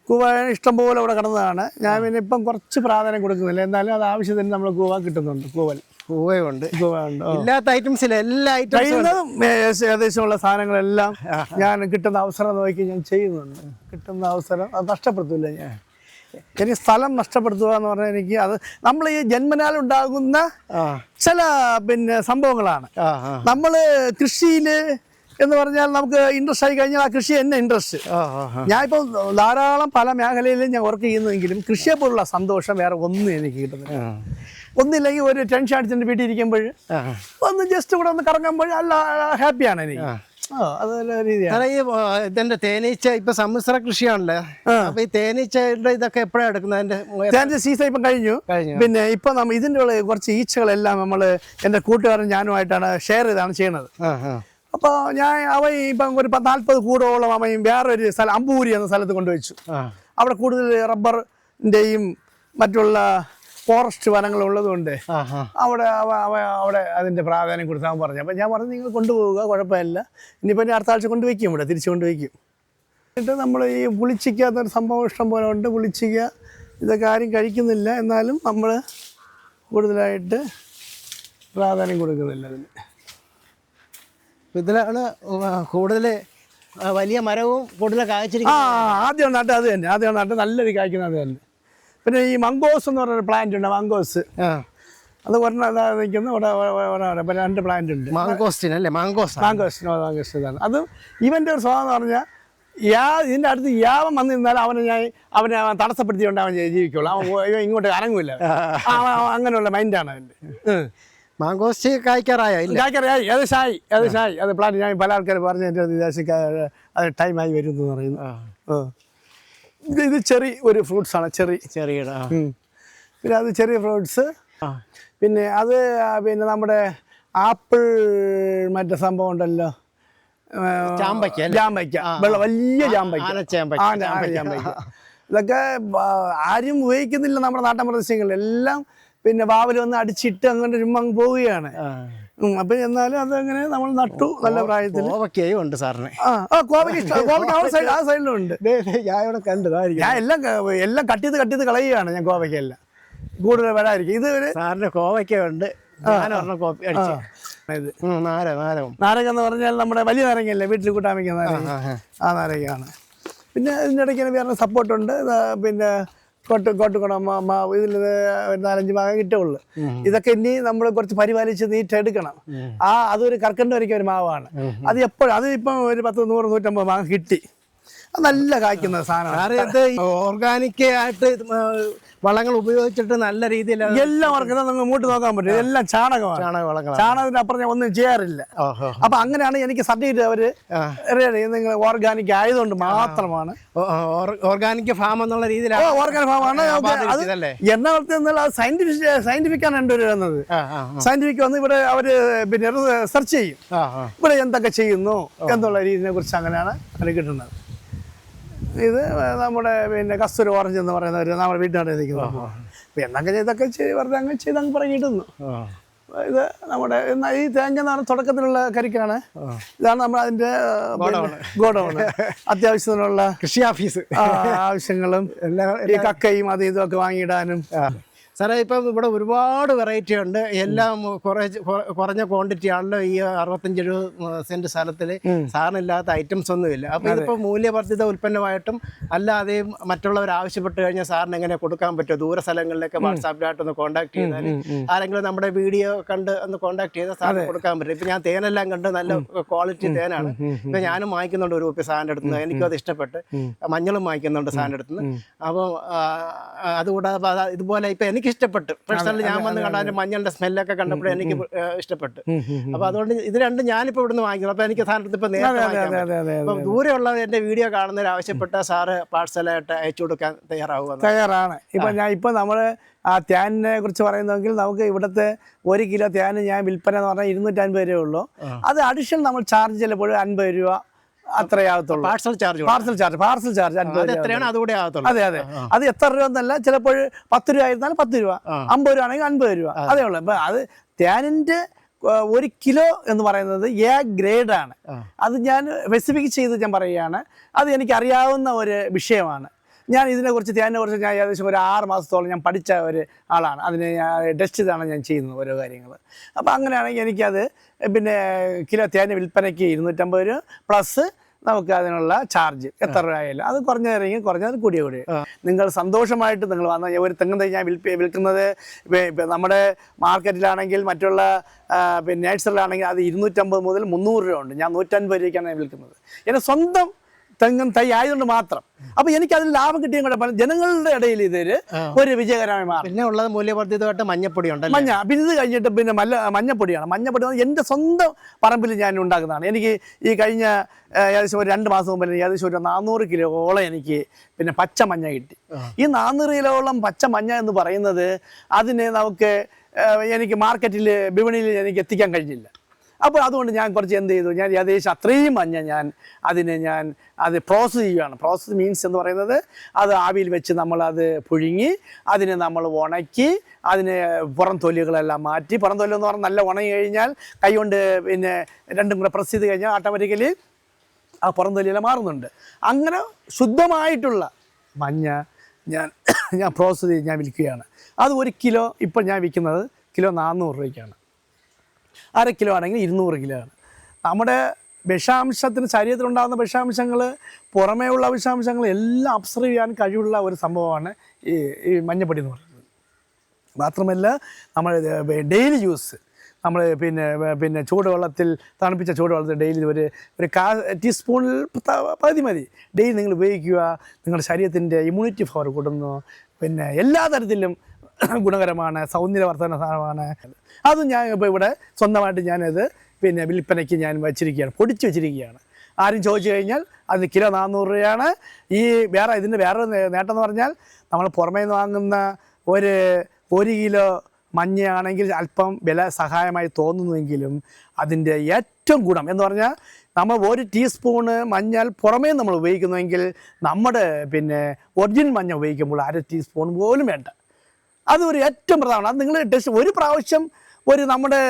കൂവ ഇഷ്ടംപോലെ ഇവിടെ കിടന്നതാണ്. ഞാൻ പിന്നെ ഇപ്പം കുറച്ച് പ്രാധാന്യം കൊടുക്കുന്നില്ല. എന്നാലും അത് ആവശ്യത്തിന് നമ്മൾ കൂവ കിട്ടുന്നുണ്ട്. കൂവയുണ്ട്. ഇല്ലാത്ത ഐറ്റംസിൽ എല്ലാ കഴിയുന്നതും ഏകദേശമുള്ള സാധനങ്ങളെല്ലാം ഞാൻ കിട്ടുന്ന അവസരം നോക്കി ഞാൻ ചെയ്യുന്നുണ്ട്. കിട്ടുന്ന അവസരം അത് നഷ്ടപ്പെടുത്തില്ല. എനിക്ക് സ്ഥലം നഷ്ടപ്പെടുത്തുക എന്ന് പറഞ്ഞാൽ എനിക്ക് അത് നമ്മൾ ഈ ജന്മനാൽ ഉണ്ടാകുന്ന ചില പിന്നെ സംഭവങ്ങളാണ്. നമ്മൾ കൃഷിയിൽ എന്ന് പറഞ്ഞാൽ നമുക്ക് ഇൻട്രസ്റ്റ് ആയി കഴിഞ്ഞാൽ ആ കൃഷി എന്നെ ഇൻട്രസ്റ്റ്. ഞാനിപ്പോൾ ധാരാളം പല മേഖലയിലും ഞാൻ വർക്ക് ചെയ്യുന്നെങ്കിലും കൃഷിയെ പോലുള്ള സന്തോഷം വേറെ ഒന്നും എനിക്ക് കിട്ടുന്നില്ല. ഒന്നില്ലെങ്കിൽ ഒരു ടെൻഷൻ അടിച്ചിട്ട് വീട്ടിൽ ഇരിക്കുമ്പോൾ ഒന്ന് ജസ്റ്റ് കൂടെ ഒന്ന് കറങ്ങുമ്പോൾ അല്ല ഹാപ്പിയാണ് എനിക്ക്. ഇതിന്റെ തേനീച്ച ഇപ്പൊ സമ്മിശ്ര കൃഷിയാണല്ലേ. അപ്പൊ ഈ തേനീച്ചയുടെ ഇതൊക്കെ എപ്പോഴാണ് എടുക്കുന്നത്? തേനീച്ച സീസൺ ഇപ്പം കഴിഞ്ഞു. പിന്നെ ഇപ്പൊ ഇതിന്റെ കുറച്ച് ഈച്ചകളെല്ലാം നമ്മള് എന്റെ കൂട്ടുകാരൻ ഞാനുമായിട്ടാണ് ഷെയർ ചെയ്താണ് ചെയ്യുന്നത്. അപ്പോൾ ഞാൻ ഇപ്പം ഒരു 40 കൂടോളം അവയും വേറൊരു സ്ഥലം അമ്പൂരി എന്ന സ്ഥലത്ത് കൊണ്ടുവച്ചു. അവിടെ കൂടുതൽ റബ്ബറിൻ്റെയും മറ്റുള്ള ഫോറസ്റ്റ് വനങ്ങളുള്ളതുകൊണ്ട് അവിടെ അതിൻ്റെ പ്രാധാന്യം കൊടുത്താൽ പറഞ്ഞു. അപ്പം ഞാൻ പറഞ്ഞു നിങ്ങൾ കൊണ്ടുപോവുക, കുഴപ്പമില്ല. ഇനിയിപ്പോൾ ഞാൻ അടുത്ത ആഴ്ച കൊണ്ടുവയ്ക്കും, ഇവിടെ തിരിച്ചു കൊണ്ടുവയ്ക്കും. എന്നിട്ട് നമ്മൾ ഈ പുളിച്ചിക്കാത്തൊരു സംഭവം ഇഷ്ടം പോലെ ഉണ്ട്. പുളിച്ചിക്ക ഇതൊക്കെ ആരും കഴിക്കുന്നില്ല. എന്നാലും നമ്മൾ കൂടുതലായിട്ട് പ്രാധാന്യം കൊടുക്കുന്നില്ല അതിന്. ഇതിലാണ് കൂടുതൽ വലിയ മരവും കൂടുതൽ കായ്ച്ചിരിക്കുന്നത്. ആദ്യം നട്ട് അത് തന്നെ. ആദ്യം നട്ട് നല്ലൊരു കായ്ക്കുന്നത് അത് തന്നെ. പിന്നെ ഈ മംഗോസ് എന്ന് പറഞ്ഞൊരു പ്ലാന്റ് ഉണ്ട്. മംഗോസ് അത് നിൽക്കുന്ന 2 പ്ലാന്റ് ഉണ്ട്. മാങ്കോസ്റ്റ് ഇതാണ്. അത് ഇവൻ്റെ ഒരു സ്വഭാവം എന്ന് പറഞ്ഞാൽ ഇതിൻ്റെ അടുത്ത് യാവം വന്നു നിന്നാലും അവനെ തടസ്സപ്പെടുത്തിക്കൊണ്ട് അവൻ ജീവിക്കുള്ളൂ. അവൻ ഇങ്ങോട്ട് അനങ്ങൂല. അങ്ങനെയുള്ള മൈൻഡാണ് അവൻ്റെ. മാങ്കോസ്റ്റ് കായ്ക്കാറായി ഏകദേശമായി അത് പ്ലാന്റ്. ഞാൻ പല ആൾക്കാർ പറഞ്ഞ അത് ടൈമായി വരും എന്ന് പറയുന്നു. ഇത് ചെറി ഒരു ഫ്രൂട്ട്സ് ആണ്. ചെറിയുടെ പിന്നെ അത് ചെറിയ ഫ്രൂട്ട്സ്. പിന്നെ അത് പിന്നെ നമ്മുടെ ആപ്പിൾ മറ്റേ സംഭവം ഉണ്ടല്ലോ, ജാമ്പയ്ക്ക, വലിയ ജാമ്പയ്ക്ക. ഇതൊക്കെ ആരും ഉപയോഗിക്കുന്നില്ല നമ്മുടെ നാട്ടിൻ പ്രദേശങ്ങളിൽ. എല്ലാം പിന്നെ വാവൽ വന്ന് അടിച്ചിട്ട് അങ്ങനെ ചുമ്മാ പോവുകയാണ്. അപ്പൊ എന്നാലും അതങ്ങനെ നമ്മൾ നട്ടു നല്ല പ്രായത്തിൽ. കോവക്കയും ഉണ്ട് സാറിന്. കോവയ്ക്ക് ഇഷ്ടം. കോവയ്ക്ക് ആ സൈഡിലും ഉണ്ട്. ഞാൻ ഇവിടെ കണ്ടതായിരിക്കും. ഞാൻ എല്ലാം കട്ട് ചെയ്ത് കളയുകയാണ് ഞാൻ. കോവയ്ക്കെല്ലാം കൂടുതൽ വരാതിരിക്കും. ഇത് ഒരു സാറിന് കോവയ്ക്കുണ്ട്. ഇത് നാരകം എന്ന് പറഞ്ഞാൽ നമ്മുടെ വലിയ നാരങ്ങയല്ലേ, വീട്ടിൽ കൂട്ടാൻ വയ്ക്കുന്ന നാരങ്ങ. ആ നാരങ്ങയാണ്. പിന്നെ ഇതിൻ്റെ ഇടയ്ക്ക് വേറെ സപ്പോർട്ടുണ്ട്. പിന്നെ കോട്ടുകുണം ഇതിൽ 4-5 ഭാഗം കിട്ടുള്ളൂ. ഇതൊക്കെ ഇനി നമ്മൾ കുറച്ച് പരിപാലിച്ച് നീട്ടെടുക്കണം. അതൊരു കർക്കണ്ട വരയ്ക്കുന്ന ഒരു മാവാണ്. അത് എപ്പോഴും അത് ഇപ്പം ഒരു 100-150 ഭാഗം കിട്ടി. അത് നല്ല കായ്ക്കുന്ന സാധനമാണ്. ഓർഗാനിക് ആയിട്ട് വളങ്ങൾ ഉപയോഗിച്ചിട്ട് നല്ല രീതിയിൽ എല്ലാം വർക്കുന്നത് നമുക്ക് മൂട്ട് നോക്കാൻ പറ്റും. ഇതെല്ലാം ചാണകമാണ്. ചാണകത്തിന് അപ്പുറം ഞാൻ ഒന്നും ചെയ്യാറില്ല. അപ്പൊ അങ്ങനെയാണ് എനിക്ക് സർട്ടിഫിക്കറ്റ് അവര് നിങ്ങൾ ഓർഗാനിക് ആയതുകൊണ്ട് മാത്രമാണ്. ഓർഗാനിക് ഫാം എന്നുള്ള രീതിയിലാണ്. ഓർഗാനിക് ഫാമാണ്. എറണാകുളത്ത് സയന്റിഫിക് ആണ് കൊണ്ടുവരുന്നത്. സയന്റിഫിക് വന്ന് ഇവിടെ അവര് പിന്നെ റിസർച്ച് ചെയ്യും. ഇവിടെ എന്തൊക്കെ ചെയ്യുന്നു എന്നുള്ള രീതിയെ കുറിച്ച് അങ്ങനെയാണ് അത് കിട്ടുന്നത്. ഇത് നമ്മുടെ പിന്നെ കസ്തൂരി ഓറഞ്ച് എന്ന് പറയുന്നവർ നമ്മുടെ വീട്ടിനടുത്ത് നിൽക്കുന്നത്. എന്നൊക്കെ ഇതൊക്കെ വെറുതെ അങ്ങ് ചെയ്തങ്ങ് പറഞ്ഞിട്ടുന്നു. ഇത് നമ്മുടെ ഈ തേങ്ങ എന്ന് പറഞ്ഞ തുടക്കത്തിലുള്ള കരിക്കാണ്. ഇതാണ് നമ്മൾ അതിന്റെ ഗോഡൗൺ. അത്യാവശ്യത്തിനുള്ള കൃഷി ഓഫീസ് ആവശ്യങ്ങളും ഈ കക്കയും അത് ഇതൊക്കെ വാങ്ങിയിടാനും. സാറേ ഇപ്പം ഇവിടെ ഒരുപാട് വെറൈറ്റി ഉണ്ട്. എല്ലാം കുറഞ്ഞ ക്വാണ്ടിറ്റി ആണല്ലോ. ഈ 65-70 സെന്റ് സ്ഥലത്തിൽ സാറിനില്ലാത്ത ഐറ്റംസ് ഒന്നുമില്ല. അപ്പോൾ ഇതിപ്പോൾ മൂല്യവർദ്ധിത ഉൽപ്പന്നമായിട്ടും അല്ലാതെയും മറ്റുള്ളവർ ആവശ്യപ്പെട്ട് കഴിഞ്ഞാൽ സാറിന് എങ്ങനെ കൊടുക്കാൻ പറ്റുമോ? ദൂര സ്ഥലങ്ങളിലൊക്കെ വാട്സാപ്പിലായിട്ടൊന്ന് കോൺടാക്ട് ചെയ്താൽ ആരെങ്കിലും നമ്മുടെ വീഡിയോ കണ്ട് ഒന്ന് കോൺടാക്ട് ചെയ്താൽ സാറിന് കൊടുക്കാൻ പറ്റും. ഇപ്പം ഞാൻ തേനെല്ലാം കണ്ട് നല്ല ക്വാളിറ്റി തേനാണ്. ഇപ്പം ഞാനും വാങ്ങിക്കുന്നുണ്ട് ഒരു കുപ്പി സാറിൻ്റെ അടുത്ത് നിന്ന്. എനിക്കും അത് ഇഷ്ടപ്പെട്ട്. മഞ്ഞളും വാങ്ങിക്കുന്നുണ്ട് സാറിൻ്റെ അടുത്ത് നിന്ന്. അപ്പോൾ അതുകൂടാതെ ഇതുപോലെ ഇപ്പം എനിക്ക് ഇഷ്ടപ്പെട്ടു. പേഴ്സണലി ഞാൻ വന്ന് കണ്ട അതിന്റെ മഞ്ഞളുടെ സ്മെല്ലൊക്കെ കണ്ടപ്പോഴും എനിക്ക് ഇഷ്ടപ്പെട്ടു. അപ്പൊ അതുകൊണ്ട് ഇത് രണ്ടും ഞാനിപ്പോ ഇവിടുന്ന് വാങ്ങിക്കുന്നു. അപ്പൊ എനിക്ക് സാറിന് ഇപ്പൊ നേരത്തെ അപ്പൊ ദൂരെയുള്ള എന്റെ വീഡിയോ കാണുന്നവർ ആവശ്യപ്പെട്ട സാറ് പാഴ്സലായിട്ട് അയച്ചു കൊടുക്കാൻ തയ്യാറാണ്. ഇപ്പൊ നമ്മള് ആ തേനിനെ കുറിച്ച് പറയുന്നെങ്കിൽ നമുക്ക് ഇവിടുത്തെ 1 കിലോ തേന് ഞാൻ വിൽപ്പന എന്ന് പറഞ്ഞാൽ 250 രൂപയേ ഉള്ളൂ. അത് അഡീഷണൽ നമ്മൾ ചാർജ് ചിലപ്പോൾ 50 രൂപ അത്രയാകത്തുള്ളൂ. പാർസൽ ചാർജ് അതെ. അത് എത്ര രൂപ എന്നല്ല, ചിലപ്പോൾ 10 രൂപ ആയിരുന്നാലും 10 രൂപ, 50 രൂപ ആണെങ്കിൽ 50 രൂപ അതേ ഉള്ളൂ. അപ്പൊ അത് തേനിന്റെ 1 കിലോ എന്ന് പറയുന്നത് എ ഗ്രേഡാണ്. അത് ഞാൻ സ്പെസിഫിക് ചെയ്ത് ഞാൻ പറയുകയാണ്. അത് എനിക്ക് അറിയാവുന്ന ഒരു വിഷയമാണ്. ഞാൻ ഇതിനെക്കുറിച്ച് തേനിനെക്കുറിച്ച് ഞാൻ ഏകദേശം ഒരു 6 മാസത്തോളം ഞാൻ പഠിച്ച ഒരു ആളാണ്. അതിനെ ടെസ്റ്റ് ചെയ്താണ് ഞാൻ ചെയ്യുന്നത് ഓരോ കാര്യങ്ങൾ. അപ്പോൾ അങ്ങനെയാണെങ്കിൽ എനിക്കത് പിന്നെ കിലോ തേന് വിൽപ്പനയ്ക്ക് 250 രൂപ പ്ലസ് നമുക്ക് അതിനുള്ള ചാർജ് എത്ര രൂപ ആയാലും അത് കുറഞ്ഞിറങ്ങി കുറഞ്ഞത് കൂടിയ നിങ്ങൾ സന്തോഷമായിട്ട് നിങ്ങൾ വന്ന ഒരു തെങ്ങ് തൈ ഞാൻ വിൽക്കുന്നത് നമ്മുടെ മാർക്കറ്റിലാണെങ്കിൽ മറ്റുള്ള പിന്നെ നേഴ്സറിലാണെങ്കിൽ അത് 250 മുതൽ 300 രൂപ ഉണ്ട്. ഞാൻ 150 രൂപയ്ക്കാണ് ഞാൻ വിൽക്കുന്നത്. എൻ്റെ സ്വന്തം തെങ്ങും തൈ ആയതുകൊണ്ട് മാത്രം. അപ്പൊ എനിക്ക് അതിൽ ലാഭം കിട്ടിയ കൂടെ ജനങ്ങളുടെ ഇടയിൽ ഇതൊരു ഒരു വിജയകരമായി മാറും. പിന്നെ ഉള്ളത് മൂല്യവർദ്ധിതമായിട്ട് മഞ്ഞപ്പൊടി ഉണ്ട്. പിന്നെ ഇത് കഴിഞ്ഞിട്ട് പിന്നെ മഞ്ഞപ്പൊടിയാണ്. മഞ്ഞപ്പൊടി എൻ്റെ സ്വന്തം പറമ്പിൽ ഞാൻ ഉണ്ടാക്കുന്നതാണ്. എനിക്ക് ഈ കഴിഞ്ഞ ഏകദേശം ഒരു 2 മാസം മുമ്പ് ഏകദേശം ഒരു 400 കിലോളം എനിക്ക് പിന്നെ പച്ചമഞ്ഞ കിട്ടി. ഈ 400 കിലോളം പച്ചമഞ്ഞ എന്ന് പറയുന്നത് അതിന് നമുക്ക് എനിക്ക് മാർക്കറ്റിൽ വിപണിയിൽ എനിക്ക് എത്തിക്കാൻ കഴിഞ്ഞില്ല. അപ്പോൾ അതുകൊണ്ട് ഞാൻ കുറച്ച് എന്ത് ചെയ്തു, ഞാൻ ഏകദേശം അത്രയും മഞ്ഞ ഞാൻ അത് പ്രോസസ്സ് ചെയ്യുകയാണ്. പ്രോസസ്സ് മീൻസ് എന്ന് പറയുന്നത് അത് ആവിയിൽ വെച്ച് നമ്മളത് പുഴുങ്ങി അതിനെ നമ്മൾ ഉണക്കി അതിന് പുറം തൊലികളെല്ലാം മാറ്റി. പുറം തൊലി എന്ന് പറഞ്ഞാൽ നല്ല ഉണങ്ങി കഴിഞ്ഞാൽ കൈ കൊണ്ട് പിന്നെ രണ്ടും കൂടെ പ്രസ് ചെയ്ത് കഴിഞ്ഞാൽ ഓട്ടോമാറ്റിക്കലി ആ പുറം തൊലിയെല്ലാം മാറുന്നുണ്ട്. അങ്ങനെ ശുദ്ധമായിട്ടുള്ള മഞ്ഞ ഞാൻ പ്രോസസ്സ് ചെയ്ത് ഞാൻ വിൽക്കുകയാണ്. അത് 1 കിലോ ഇപ്പോൾ ഞാൻ വിൽക്കുന്നത് കിലോ 400 രൂപയ്ക്കാണ്. 1/2 കിലോ ആണെങ്കിൽ 200 കിലോ ആണ്. നമ്മുടെ വിഷാംശത്തിന് ശരീരത്തിലുണ്ടാകുന്ന വിഷാംശങ്ങൾ പുറമേ ഉള്ള വിഷാംശങ്ങൾ എല്ലാം അബ്സർവ് ചെയ്യാൻ കഴിവുള്ള ഒരു സംഭവമാണ് ഈ മഞ്ഞപ്പൊടി എന്ന് പറയുന്നത്. മാത്രമല്ല നമ്മൾ ഡെയിലി യൂസ് നമ്മൾ പിന്നെ ചൂടുവെള്ളത്തിൽ തണുപ്പിച്ച ചൂടുവെള്ളത്തിൽ ഡെയിലി ഒരു ടീസ്പൂണിൽ പകുതി മതി ഡെയിലി നിങ്ങൾ ഉപയോഗിക്കുക. നിങ്ങളുടെ ശരീരത്തിൻ്റെ ഇമ്മ്യൂണിറ്റി പവർ കൂടുന്നു. പിന്നെ എല്ലാ തരത്തിലും ഗുണകരമാണ്, സൗന്ദര്യവർദ്ധന സാധനമാണ്. അതും ഞാൻ ഇപ്പോൾ ഇവിടെ സ്വന്തമായിട്ട് ഞാനത് പിന്നെ വിൽപ്പനയ്ക്ക് ഞാൻ പൊടിച്ച് വെച്ചിരിക്കുകയാണ്. ആരും ചോദിച്ചു കഴിഞ്ഞാൽ അത് കിലോ 400 രൂപയാണ്. ഇതിൻ്റെ വേറെ നേട്ടം എന്ന് പറഞ്ഞാൽ നമ്മൾ പുറമേ നിന്ന് വാങ്ങുന്ന ഒരു കിലോ മഞ്ഞയാണെങ്കിൽ അല്പം വില സഹായമായി തോന്നുന്നുവെങ്കിലും അതിൻ്റെ ഏറ്റവും ഗുണം എന്ന് പറഞ്ഞാൽ നമ്മൾ 1 ടീസ്പൂണ് മഞ്ഞൾ പുറമേ നമ്മൾ ഉപയോഗിക്കുന്നുവെങ്കിൽ നമ്മുടെ പിന്നെ ഒറിജിനൽ മഞ്ഞ ഉപയോഗിക്കുമ്പോൾ 1/2 ടീസ്പൂൺ പോലും വേണ്ട. അതൊരു ഏറ്റവും പ്രധാനമാണ്. അത് നിങ്ങൾ ടെസ്റ്റ് ഒരു പ്രാവശ്യം നമ്മുടെ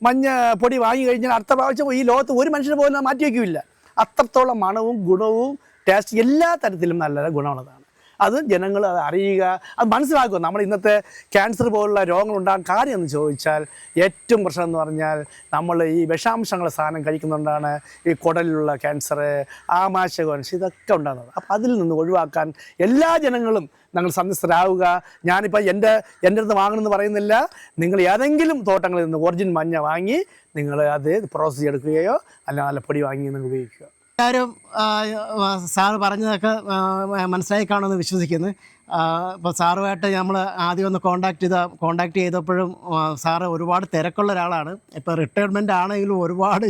മഞ്ഞ പൊടി വാങ്ങി കഴിഞ്ഞാൽ അടുത്ത പ്രാവശ്യം ഈ ലോകത്ത് ഒരു മനുഷ്യന് പോലും അത് മാറ്റി വയ്ക്കില്ല. അത്രത്തോളം മണവും ഗുണവും ടേസ്റ്റ് എല്ലാ തരത്തിലും നല്ല ഗുണമുള്ളതാണ്. അത് ജനങ്ങൾ അത് അറിയുക, അത് മനസ്സിലാക്കുക. നമ്മൾ ഇന്നത്തെ ക്യാൻസർ പോലുള്ള രോഗങ്ങൾ ഉണ്ടാകാൻ കാര്യം എന്ന് ചോദിച്ചാൽ ഏറ്റവും പ്രശ്നം എന്ന് പറഞ്ഞാൽ നമ്മൾ ഈ വിഷാംശങ്ങളെ സാധനം കഴിക്കുന്നതുകൊണ്ടാണ് ഈ കുടലിലുള്ള ക്യാൻസർ, ആമാശയം, ഇതൊക്കെ ഉണ്ടാകുന്നത്. അപ്പോൾ അതിൽ നിന്ന് ഒഴിവാക്കാൻ എല്ലാ ജനങ്ങളും ഞങ്ങൾ സന്യസ്തരാവുക. ഞാനിപ്പോൾ എൻ്റെ അടുത്ത് വാങ്ങണമെന്ന് പറയുന്നില്ല. നിങ്ങൾ ഏതെങ്കിലും തോട്ടങ്ങളിൽ നിന്ന് ഒറിജിൻ മഞ്ഞ വാങ്ങി നിങ്ങൾ അത് പ്രോസസ്സ് ചെയ്തെടുക്കുകയോ അല്ല നല്ല പൊടി വാങ്ങി നിങ്ങൾ ഉപയോഗിക്കുക. എല്ലാവരും സാറ് പറഞ്ഞതൊക്കെ മനസ്സിലായി കാണുമെന്ന് വിശ്വസിക്കുന്നു. ഇപ്പോൾ സാറുമായിട്ട് നമ്മൾ ആദ്യം ഒന്ന് കോണ്ടാക്ട് ചെയ്തപ്പോഴും സാറ് ഒരുപാട് തിരക്കുള്ള ഒരാളാണ്. ഇപ്പോൾ റിട്ടയർമെൻ്റ് ആണെങ്കിലും ഒരുപാട്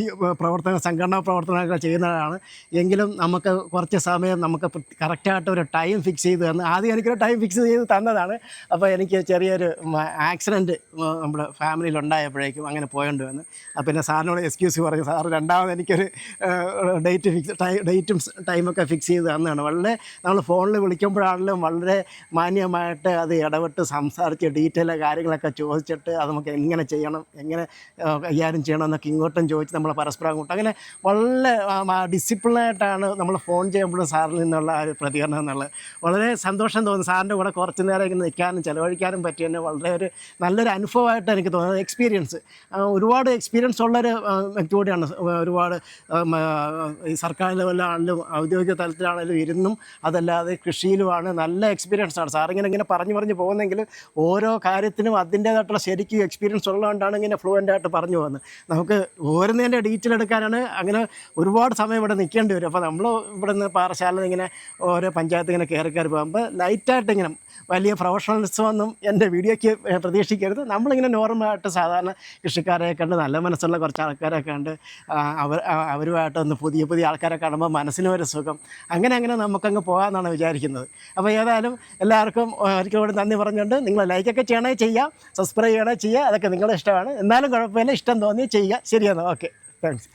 സംഘടനാ പ്രവർത്തനങ്ങൾ ചെയ്യുന്നതാണ്. എങ്കിലും നമുക്ക് കുറച്ച് സമയം നമുക്ക് കറക്റ്റായിട്ട് ഒരു ടൈം ഫിക്സ് ചെയ്ത് തന്ന്, ആദ്യം എനിക്കൊരു ടൈം ഫിക്സ് ചെയ്ത് തന്നതാണ്. അപ്പോൾ എനിക്ക് ചെറിയൊരു ആക്സിഡൻറ്റ് നമ്മുടെ ഫാമിലിയിൽ ഉണ്ടായപ്പോഴേക്കും അങ്ങനെ പോകേണ്ടി വന്നു. പിന്നെ സാറിനോട് എക്സ്ക്യൂസ് പറഞ്ഞു. സാറ് രണ്ടാമത് എനിക്കൊരു ഡേറ്റും ടൈമൊക്കെ ഫിക്സ് ചെയ്ത് തന്നതാണ്. വളരെ നമ്മൾ ഫോണിൽ വിളിക്കുമ്പോഴാണെങ്കിലും വളരെ മാന്യമായിട്ട് അത് ഇടപെട്ട് സംസാരിച്ച് ഡീറ്റെയിൽ കാര്യങ്ങളൊക്കെ ചോദിച്ചിട്ട് അത് നമുക്ക് എങ്ങനെ ചെയ്യണം, എങ്ങനെ കൈകാര്യം ചെയ്യണം എന്നൊക്കെ ഇങ്ങോട്ടും ചോദിച്ച് നമ്മൾ പരസ്പരം അങ്ങോട്ടും അങ്ങനെ വളരെ ഡിസിപ്ലിനായിട്ടാണ് നമ്മൾ ഫോൺ ചെയ്യുമ്പോഴും സാറിൽ നിന്നുള്ള ആ ഒരു പ്രതികരണം എന്നുള്ളത് വളരെ സന്തോഷം തോന്നുന്നു. സാറിൻ്റെ കൂടെ കുറച്ച് നേരം ഇങ്ങനെ നിൽക്കാനും ചിലവഴിക്കാനും പറ്റി തന്നെ വളരെ നല്ലൊരു അനുഭവമായിട്ട് എനിക്ക് തോന്നുന്നത്. എക്സ്പീരിയൻസ് ഒരുപാട് എക്സ്പീരിയൻസ് ഉള്ളൊരു വ്യക്തി കൂടിയാണ്. ഒരുപാട് ഈ സർക്കാർ ലെവലിലാണെങ്കിലും ഔദ്യോഗിക തലത്തിലാണെങ്കിലും ഇരുന്നും അതല്ലാതെ കൃഷിയിലുമാണ് നല്ല എക്സ്പീരിയൻസാണ്. സാറിങ്ങനെ പറഞ്ഞു പോകുന്നെങ്കിൽ ഓരോ കാര്യത്തിനും അതിൻ്റേതായിട്ടുള്ള ശരിക്കും എക്സ്പീരിയൻസ് ഉള്ളതുകൊണ്ടാണ് ഇങ്ങനെ ഫ്ലുവൻ്റായിട്ട് പറഞ്ഞു പോകുന്നത്. നമുക്ക് ഓരോന്നതിൻ്റെ ഡീറ്റെയിൽ എടുക്കാനാണ് അങ്ങനെ ഒരുപാട് സമയം ഇവിടെ നിൽക്കേണ്ടി വരും. അപ്പോൾ നമ്മൾ ഇവിടെ നിന്ന് പാറശാല ഇങ്ങനെ ഓരോ പഞ്ചായത്ത് ഇങ്ങനെ കയറി പോകുമ്പോൾ ലൈറ്റായിട്ട് ഇങ്ങനെ വലിയ പ്രൊഫഷണലിസമൊന്നും എൻ്റെ വീഡിയോയ്ക്ക് പ്രതീക്ഷിക്കരുത്. നമ്മളിങ്ങനെ നോർമലായിട്ട് സാധാരണ കൃഷിക്കാരെ കണ്ട് നല്ല മനസ്സുള്ള കുറച്ച് ആൾക്കാരെ കണ്ട് അവരുമായിട്ടൊന്ന് പുതിയ ആൾക്കാരെ കാണുമ്പോൾ മനസ്സിനും ഒരു സുഖം, അങ്ങനെ നമുക്കങ്ങ് പോകാമെന്നാണ് വിചാരിക്കുന്നത്. അപ്പോൾ ഏതായാലും എല്ലാവർക്കും ഒരിക്കൽ കൂടി നന്ദി പറഞ്ഞുകൊണ്ട് നിങ്ങൾ ലൈക്കൊക്കെ ചെയ്യണേ ചെയ്യുക, സബ്സ്ക്രൈബ് ചെയ്യണേ ചെയ്യുക, അതൊക്കെ നിങ്ങളുടെ ഇഷ്ടമാണ്. എന്നാലും കുഴപ്പമില്ല, ഇഷ്ടം തോന്നി ചെയ്യുക. ശരിയെന്നാ, ഓക്കെ, താങ്ക്സ്.